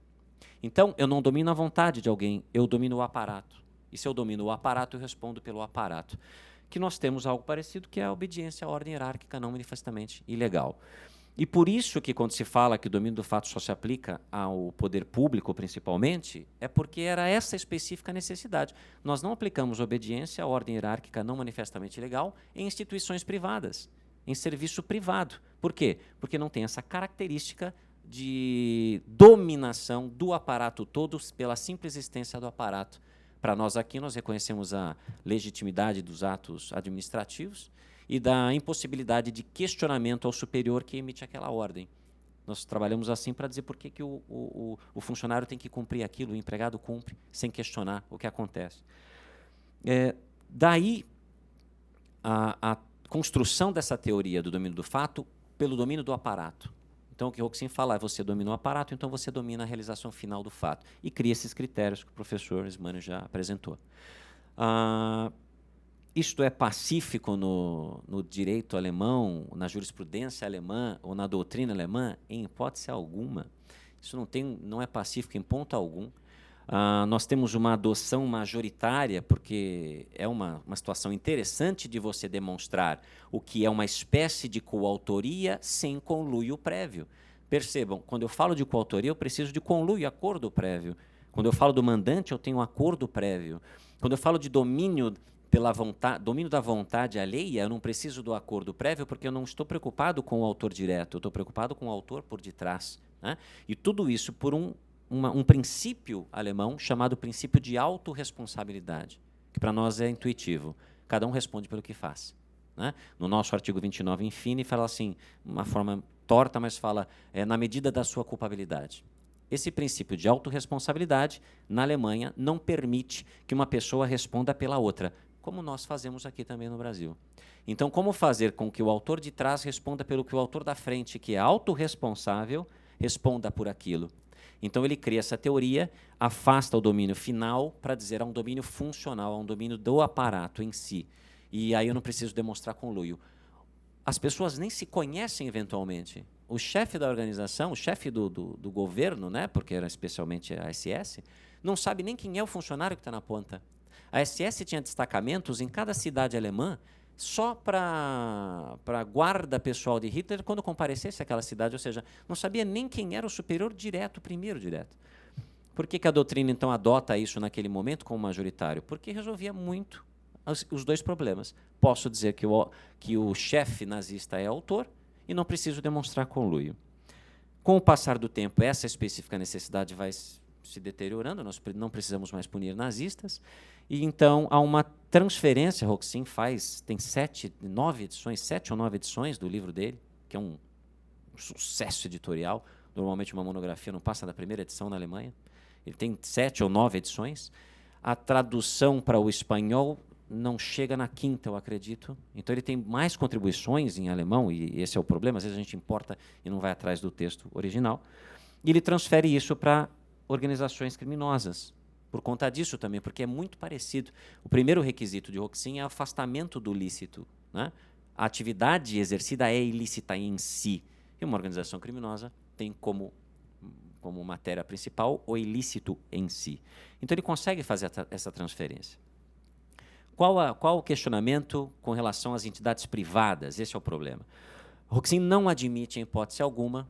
Então, eu não domino a vontade de alguém, eu domino o aparato. E se eu domino o aparato, eu respondo pelo aparato. Que nós temos algo parecido, que é a obediência à ordem hierárquica não manifestamente ilegal. E por isso que, quando se fala que o domínio do fato só se aplica ao poder público, principalmente, é porque era essa específica necessidade. Nós não aplicamos obediência à ordem hierárquica não manifestamente ilegal em instituições privadas, em serviço privado. Por quê? Porque não tem essa característica de dominação do aparato todo pela simples existência do aparato. Para nós aqui, nós reconhecemos a legitimidade dos atos administrativos e da impossibilidade de questionamento ao superior que emite aquela ordem. Nós trabalhamos assim para dizer por que o funcionário tem que cumprir aquilo, o empregado cumpre, sem questionar o que acontece. Daí a construção dessa teoria do domínio do fato pelo domínio do aparato. Então, o que Roxin fala é você domina o aparato, então você domina a realização final do fato. E cria esses critérios que o professor Ismânio já apresentou. isto é pacífico no direito alemão, na jurisprudência alemã ou na doutrina alemã? Em hipótese alguma. Isso não é pacífico em ponto algum. Nós temos uma adoção majoritária, porque é uma situação interessante de você demonstrar o que é uma espécie de coautoria sem conluio prévio. Percebam, quando eu falo de coautoria, eu preciso de conluio, acordo prévio. Quando eu falo do mandante, eu tenho um acordo prévio. Quando eu falo de domínio da vontade alheia, eu não preciso do acordo prévio, porque eu não estou preocupado com o autor direto, eu estou preocupado com o autor por detrás, né? E tudo isso por um princípio alemão chamado princípio de autorresponsabilidade, que para nós é intuitivo. Cada um responde pelo que faz, né? No nosso artigo 29, infine, fala assim, uma forma torta, mas fala na medida da sua culpabilidade. Esse princípio de autorresponsabilidade, na Alemanha, não permite que uma pessoa responda pela outra, como nós fazemos aqui também no Brasil. Então, como fazer com que o autor de trás responda pelo que o autor da frente, que é autorresponsável, responda por aquilo? Então, ele cria essa teoria, afasta o domínio final para dizer a um domínio funcional, a um domínio do aparato em si. E aí eu não preciso demonstrar conluio. As pessoas nem se conhecem eventualmente. O chefe da organização, o chefe do governo, né, porque era especialmente a SS, não sabe nem quem é o funcionário que está na ponta. A SS tinha destacamentos em cada cidade alemã só para a guarda pessoal de Hitler quando comparecesse àquela cidade, ou seja, não sabia nem quem era o superior direto, o primeiro direto. Por que a doutrina, então, adota isso naquele momento como majoritário? Porque resolvia muito os dois problemas. Posso dizer que o chefe nazista é autor e não preciso demonstrar conluio. Com o passar do tempo, essa específica necessidade vai se deteriorando, nós não precisamos mais punir nazistas, e então há uma transferência. Roxin tem 7 ou 9 edições do livro dele, que é um sucesso editorial. Normalmente uma monografia não passa da primeira edição na Alemanha. Ele tem 7 ou 9 edições. A tradução para o espanhol não chega na 5ª, eu acredito. Então ele tem mais contribuições em alemão, e esse é o problema, às vezes a gente importa e não vai atrás do texto original. E ele transfere isso para organizações criminosas, por conta disso também, porque é muito parecido. O primeiro requisito de Roxin é afastamento do lícito, né? A atividade exercida é ilícita em si, e uma organização criminosa tem como matéria principal o ilícito em si. Então ele consegue fazer essa transferência. Qual o questionamento com relação às entidades privadas? Esse é o problema. Roxin não admite, em hipótese alguma,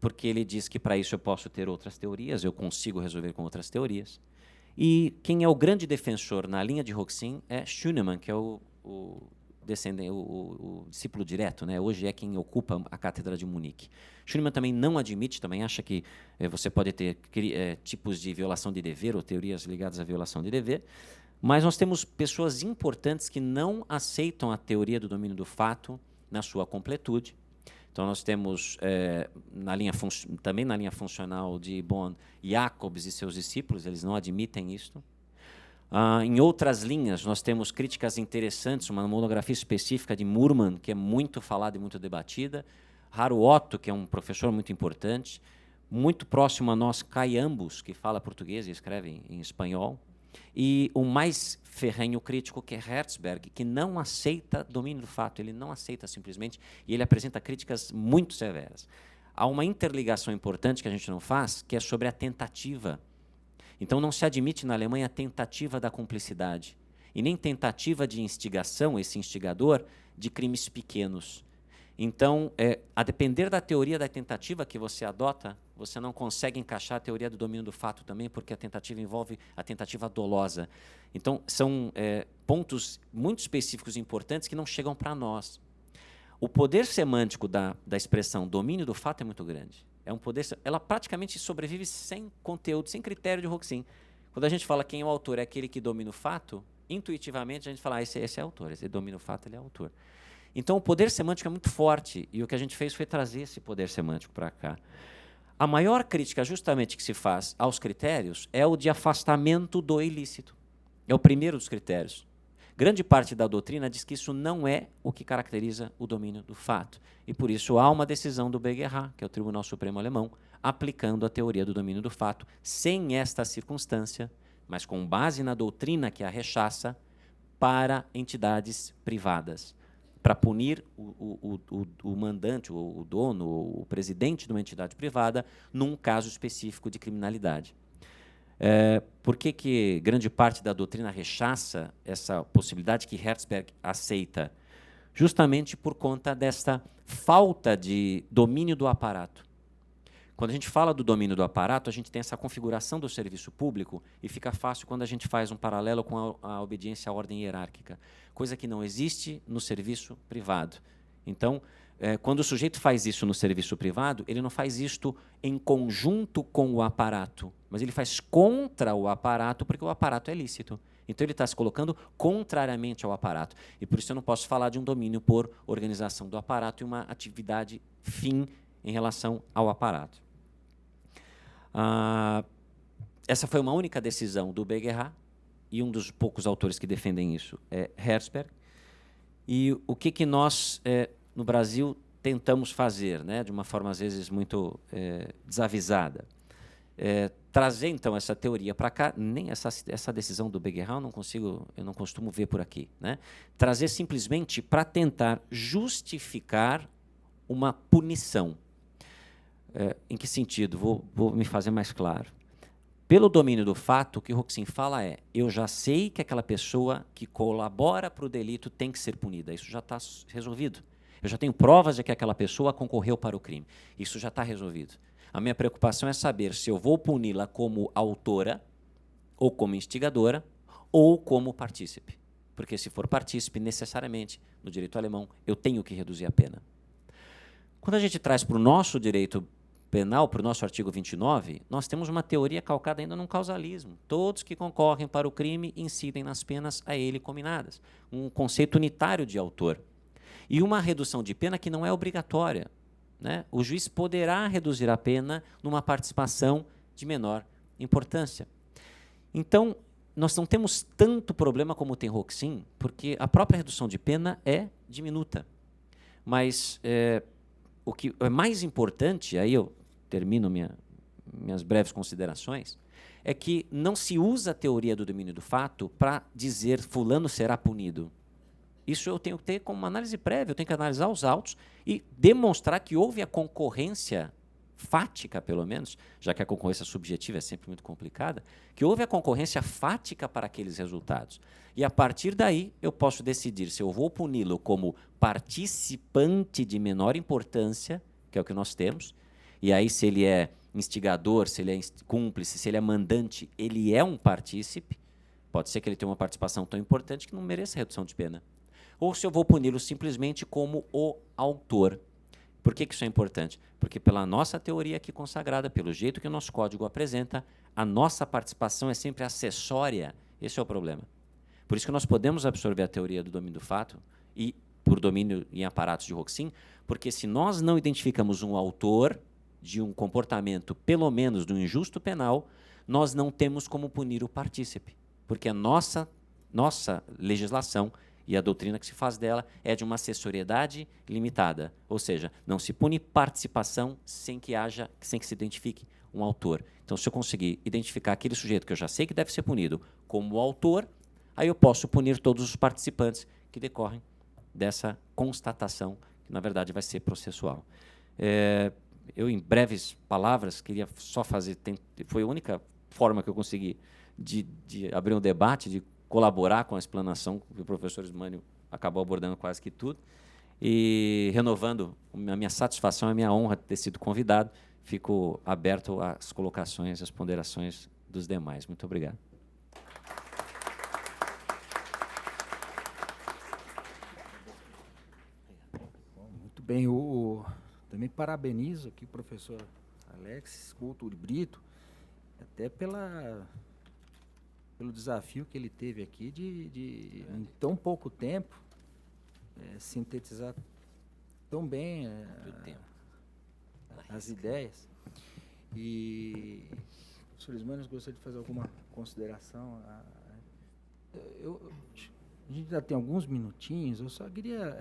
porque ele diz que para isso eu posso ter outras teorias, eu consigo resolver com outras teorias. E quem é o grande defensor na linha de Roxin é Schünemann, que é o discípulo direto, né? Hoje é quem ocupa a cátedra de Munique. Schünemann também não admite, também acha que você pode ter tipos de violação de dever ou teorias ligadas à violação de dever, mas nós temos pessoas importantes que não aceitam a teoria do domínio do fato na sua completude. Então, nós temos, também na linha funcional de Bonn, Jacobs e seus discípulos, eles não admitem isso. Em outras linhas, nós temos críticas interessantes, uma monografia específica de Murmann, que é muito falada e muito debatida, Haru Otto, que é um professor muito importante, muito próximo a nós, Kai Ambus, que fala português e escreve em espanhol, e o mais ferrenho crítico, que é Herzberg, que não aceita domínio do fato, ele não aceita simplesmente, e ele apresenta críticas muito severas. Há uma interligação importante que a gente não faz, que é sobre a tentativa. Então, não se admite na Alemanha a tentativa da cumplicidade, e nem tentativa de instigação, esse instigador, de crimes pequenos. Então, a depender da teoria da tentativa que você adota, você não consegue encaixar a teoria do domínio do fato também, porque a tentativa envolve a tentativa dolosa. Então, são pontos muito específicos e importantes que não chegam para nós. O poder semântico da expressão domínio do fato é muito grande. É um poder, ela praticamente sobrevive sem conteúdo, sem critério de Roxin. Quando a gente fala quem é o autor, é aquele que domina o fato, intuitivamente a gente fala, esse é autor, esse domina o fato, ele é autor. Então, o poder semântico é muito forte, e o que a gente fez foi trazer esse poder semântico para cá. A maior crítica, justamente, que se faz aos critérios é o de afastamento do ilícito. É o primeiro dos critérios. Grande parte da doutrina diz que isso não é o que caracteriza o domínio do fato. E, por isso, há uma decisão do BGH, que é o Tribunal Supremo Alemão, aplicando a teoria do domínio do fato, sem esta circunstância, mas com base na doutrina que a rechaça, para entidades privadas, para punir o mandante, o dono, o presidente de uma entidade privada, num caso específico de criminalidade. Por que grande parte da doutrina rechaça essa possibilidade que Herzberg aceita? Justamente por conta desta falta de domínio do aparato. Quando a gente fala do domínio do aparato, a gente tem essa configuração do serviço público e fica fácil quando a gente faz um paralelo com a obediência à ordem hierárquica, coisa que não existe no serviço privado. Então, quando o sujeito faz isso no serviço privado, ele não faz isto em conjunto com o aparato, mas ele faz contra o aparato, porque o aparato é lícito. Então, ele está se colocando contrariamente ao aparato. E por isso eu não posso falar de um domínio por organização do aparato e uma atividade fim em relação ao aparato. Essa foi uma única decisão do Beguerrat, e um dos poucos autores que defendem isso é Herzberg. E o que nós, no Brasil, tentamos fazer, né, de uma forma, às vezes, muito desavisada? Trazer, então, essa teoria para cá. Nem essa decisão do Beguerrat eu não costumo ver por aqui, né? Trazer simplesmente para tentar justificar uma punição. Em que sentido? Vou me fazer mais claro. Pelo domínio do fato, o que Roxin fala é: eu já sei que aquela pessoa que colabora para o delito tem que ser punida. Isso já está resolvido. Eu já tenho provas de que aquela pessoa concorreu para o crime. Isso já está resolvido. A minha preocupação é saber se eu vou puni-la como autora, ou como instigadora, ou como partícipe. Porque se for partícipe, necessariamente, no direito alemão, eu tenho que reduzir a pena. Quando a gente traz para o nosso direito penal, para o nosso artigo 29, nós temos uma teoria calcada ainda num causalismo. Todos que concorrem para o crime incidem nas penas a ele cominadas. Um conceito unitário de autor. E uma redução de pena que não é obrigatória, né? O juiz poderá reduzir a pena numa participação de menor importância. Então, nós não temos tanto problema como tem Roxin, porque a própria redução de pena é diminuta. Mas o que é mais importante, aí eu termino minhas breves considerações, é que não se usa a teoria do domínio do fato para dizer fulano será punido. Isso eu tenho que ter como uma análise prévia, eu tenho que analisar os autos e demonstrar que houve a concorrência fática, pelo menos, já que a concorrência subjetiva é sempre muito complicada, que houve a concorrência fática para aqueles resultados. E, a partir daí, eu posso decidir se eu vou puni-lo como participante de menor importância, que é o que nós temos, e aí, se ele é instigador, se ele é cúmplice, se ele é mandante, ele é um partícipe. Pode ser que ele tenha uma participação tão importante que não mereça redução de pena. Ou se eu vou puni-lo simplesmente como o autor. Por que isso é importante? Porque, pela nossa teoria aqui consagrada, pelo jeito que o nosso código apresenta, a nossa participação é sempre acessória. Esse é o problema. Por isso que nós podemos absorver a teoria do domínio do fato, e por domínio em aparatos de Roxin, porque se nós não identificamos um autor de um comportamento, pelo menos do injusto penal, nós não temos como punir o partícipe, porque a nossa legislação e a doutrina que se faz dela é de uma acessoriedade limitada, ou seja, não se pune participação sem que se identifique um autor. Então, se eu conseguir identificar aquele sujeito que eu já sei que deve ser punido como autor, aí eu posso punir todos os participantes que decorrem dessa constatação, que na verdade vai ser processual. Eu, em breves palavras, queria só fazer... Foi a única forma que eu consegui de abrir um debate, de colaborar com a explanação, que o professor Ismânio acabou abordando quase que tudo. E, renovando a minha satisfação, a minha honra de ter sido convidado, fico aberto às colocações, às ponderações dos demais. Muito obrigado. Muito bem. Também parabenizo aqui o professor Alex Couto Brito, até pelo desafio que ele teve aqui de em tão pouco tempo, sintetizar tão bem as ideias. E, professor Ismânio, gostaria de fazer alguma consideração? A gente já tem alguns minutinhos, eu só queria,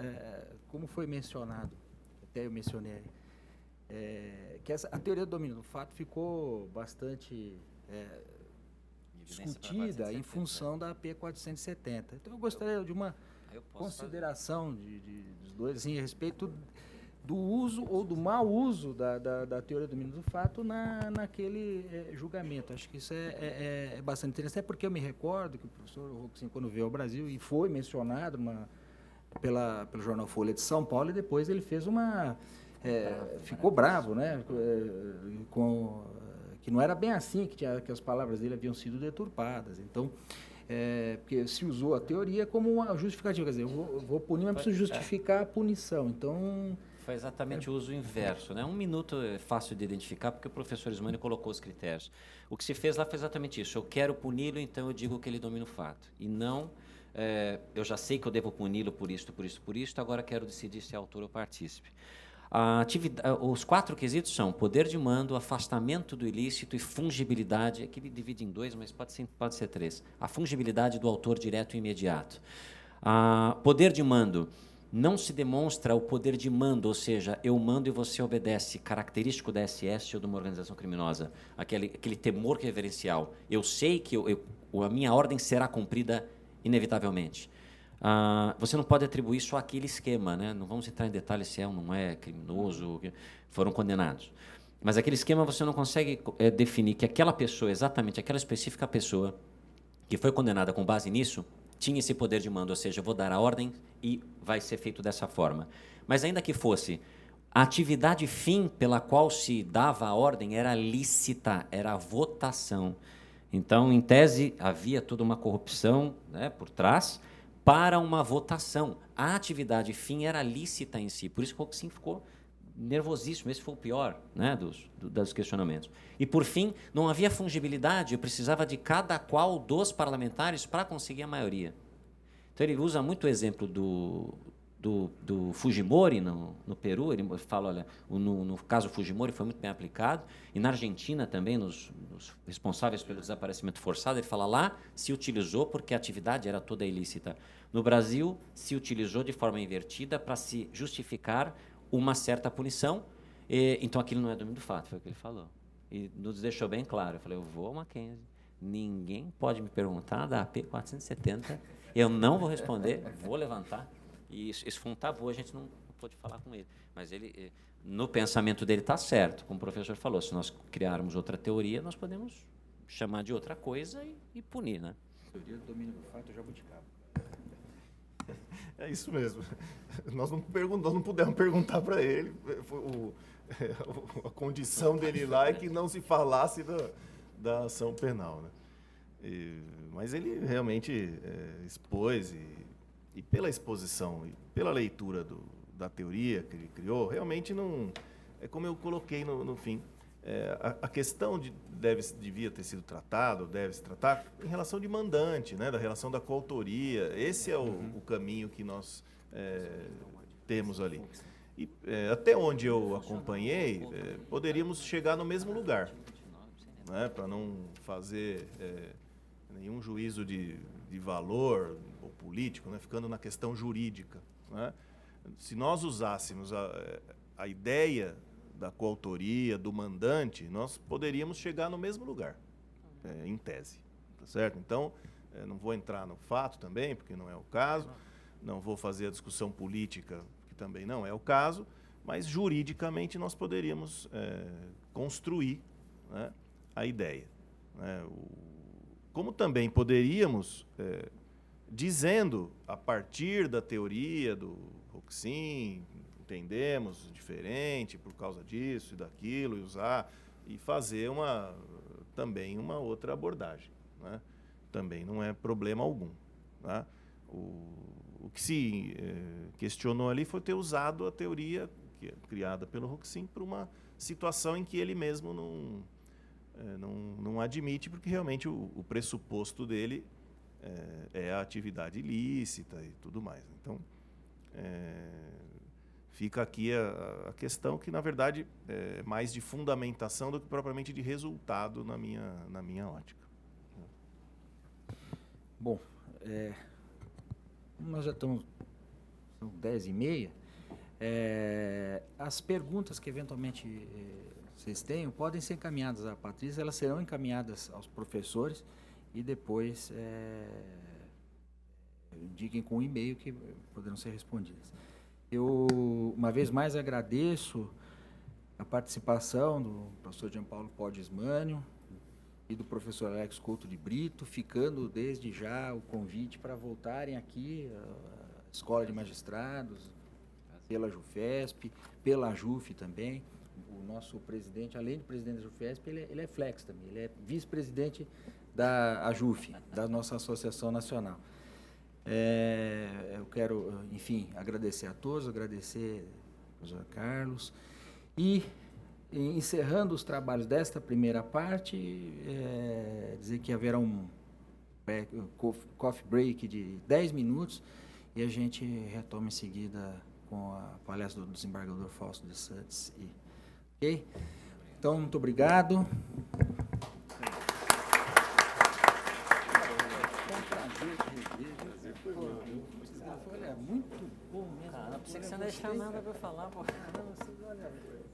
como foi mencionado, até eu mencionei, que a teoria do domínio do fato ficou bastante discutida em função da AP 470. Então, eu gostaria de uma consideração dos dois assim, a respeito do uso ou do mau uso da teoria do domínio do fato naquele julgamento. Acho que isso é bastante interessante, até porque eu me recordo que o professor Roxin, quando veio ao Brasil, e foi mencionado pelo jornal Folha de São Paulo, e depois ele fez ficou bravo, né? Que não era bem assim, que as palavras dele haviam sido deturpadas. Então, porque se usou a teoria como uma justificativa, quer dizer, eu vou punir, mas preciso justificar a punição. Então... Foi exatamente o uso inverso, né? 1 minuto é fácil de identificar, porque o professor Ismani colocou os critérios. O que se fez lá foi exatamente isso. Eu quero puni-lo, então eu digo que ele domina o fato. E não, eu já sei que eu devo puni-lo por isto, agora quero decidir se é autor ou partícipe. Os 4 quesitos são poder de mando, afastamento do ilícito e fungibilidade. Aqui ele divide em 2, mas pode ser 3. A fungibilidade do autor direto e imediato. Poder de mando. Não se demonstra o poder de mando, ou seja, eu mando e você obedece, característico da SS ou de uma organização criminosa, aquele temor reverencial. Eu sei que a minha ordem será cumprida inevitavelmente. Você não pode atribuir só aquele esquema, né? Não vamos entrar em detalhes se é ou não é criminoso, foram condenados. Mas aquele esquema você não consegue definir que aquela pessoa, exatamente aquela específica pessoa que foi condenada com base nisso, tinha esse poder de mando, ou seja, eu vou dar a ordem e vai ser feito dessa forma. Mas ainda que fosse, a atividade fim pela qual se dava a ordem era lícita, era a votação. Então, em tese, havia toda uma corrupção, né, por trás para uma votação. A atividade fim era lícita em si, por isso que o Roxin ficou nervosíssimo, esse foi o pior, né, dos questionamentos. E, por fim, não havia fungibilidade, eu precisava de cada qual dos parlamentares para conseguir a maioria. Então, ele usa muito o exemplo do Fujimori no Peru, ele fala, olha, no caso Fujimori foi muito bem aplicado, e na Argentina também, nos responsáveis pelo desaparecimento forçado, ele fala lá, se utilizou porque a atividade era toda ilícita. No Brasil, se utilizou de forma invertida para se justificar uma certa punição, então aquilo não é domínio do fato, foi o que ele falou. E nos deixou bem claro, eu falei, eu vou ao Mackenzie, ninguém pode me perguntar da AP 470, eu não vou responder, vou levantar, e isso foi um tabu, a gente não pôde falar com ele, mas ele, no pensamento dele está certo, como o professor falou, se nós criarmos outra teoria, nós podemos chamar de outra coisa e punir, né? Teoria do domínio do fato, jabuticaba. É isso mesmo. Nós não pudemos perguntar para ele. A condição dele lá é que não se falasse da ação penal, né? Mas ele realmente expôs, e pela exposição, e pela leitura da teoria que ele criou, realmente não... É como eu coloquei no fim. A questão devia ter sido tratada, ou deve se tratar, em relação de mandante, né, da relação da coautoria. Esse é o caminho que nós temos ali. E até onde eu acompanhei, poderíamos chegar no mesmo lugar, né, para não fazer nenhum juízo de valor ou político, né, ficando na questão jurídica, né. Se nós usássemos a ideia da coautoria, do mandante, nós poderíamos chegar no mesmo lugar, em tese, tá certo? Então, não vou entrar no fato também, porque não é o caso, não vou fazer a discussão política, que também não é o caso, mas juridicamente nós poderíamos construir, né, a ideia, né? Como também poderíamos, dizendo, a partir da teoria do Roxin, entendemos diferente por causa disso e daquilo, e fazer também uma outra abordagem, né? Também não é problema algum, né? O que se questionou ali foi ter usado a teoria que é criada pelo Roxin para uma situação em que ele mesmo não admite, porque realmente o pressuposto dele é a atividade ilícita e tudo mais. Então, fica aqui a questão que, na verdade, é mais de fundamentação do que propriamente de resultado na minha ótica. Bom, nós já estamos, são 10h30, as perguntas que eventualmente vocês tenham podem ser encaminhadas à Patrícia, elas serão encaminhadas aos professores, e depois indiquem com um e-mail que poderão ser respondidas. Eu, uma vez mais, agradeço a participação do professor Gianpaolo Podismânio e do professor Alex Couto de Brito, ficando desde já o convite para voltarem aqui à Escola de Magistrados, pela JUFESP, pela JUF também. O nosso presidente, além de presidente da JUFESP, ele é flex também, ele é vice-presidente da JUF, da nossa Associação Nacional. Eu quero, enfim, agradecer a todos, agradecer ao José Carlos e, encerrando os trabalhos desta primeira parte, dizer que haverá um coffee break de 10 minutos e a gente retoma em seguida com a palestra do desembargador Fausto de Santos. Ok? Então, muito obrigado. Olha, muito bom mesmo. Cara, não precisa que você não deixar nada para falar, pô.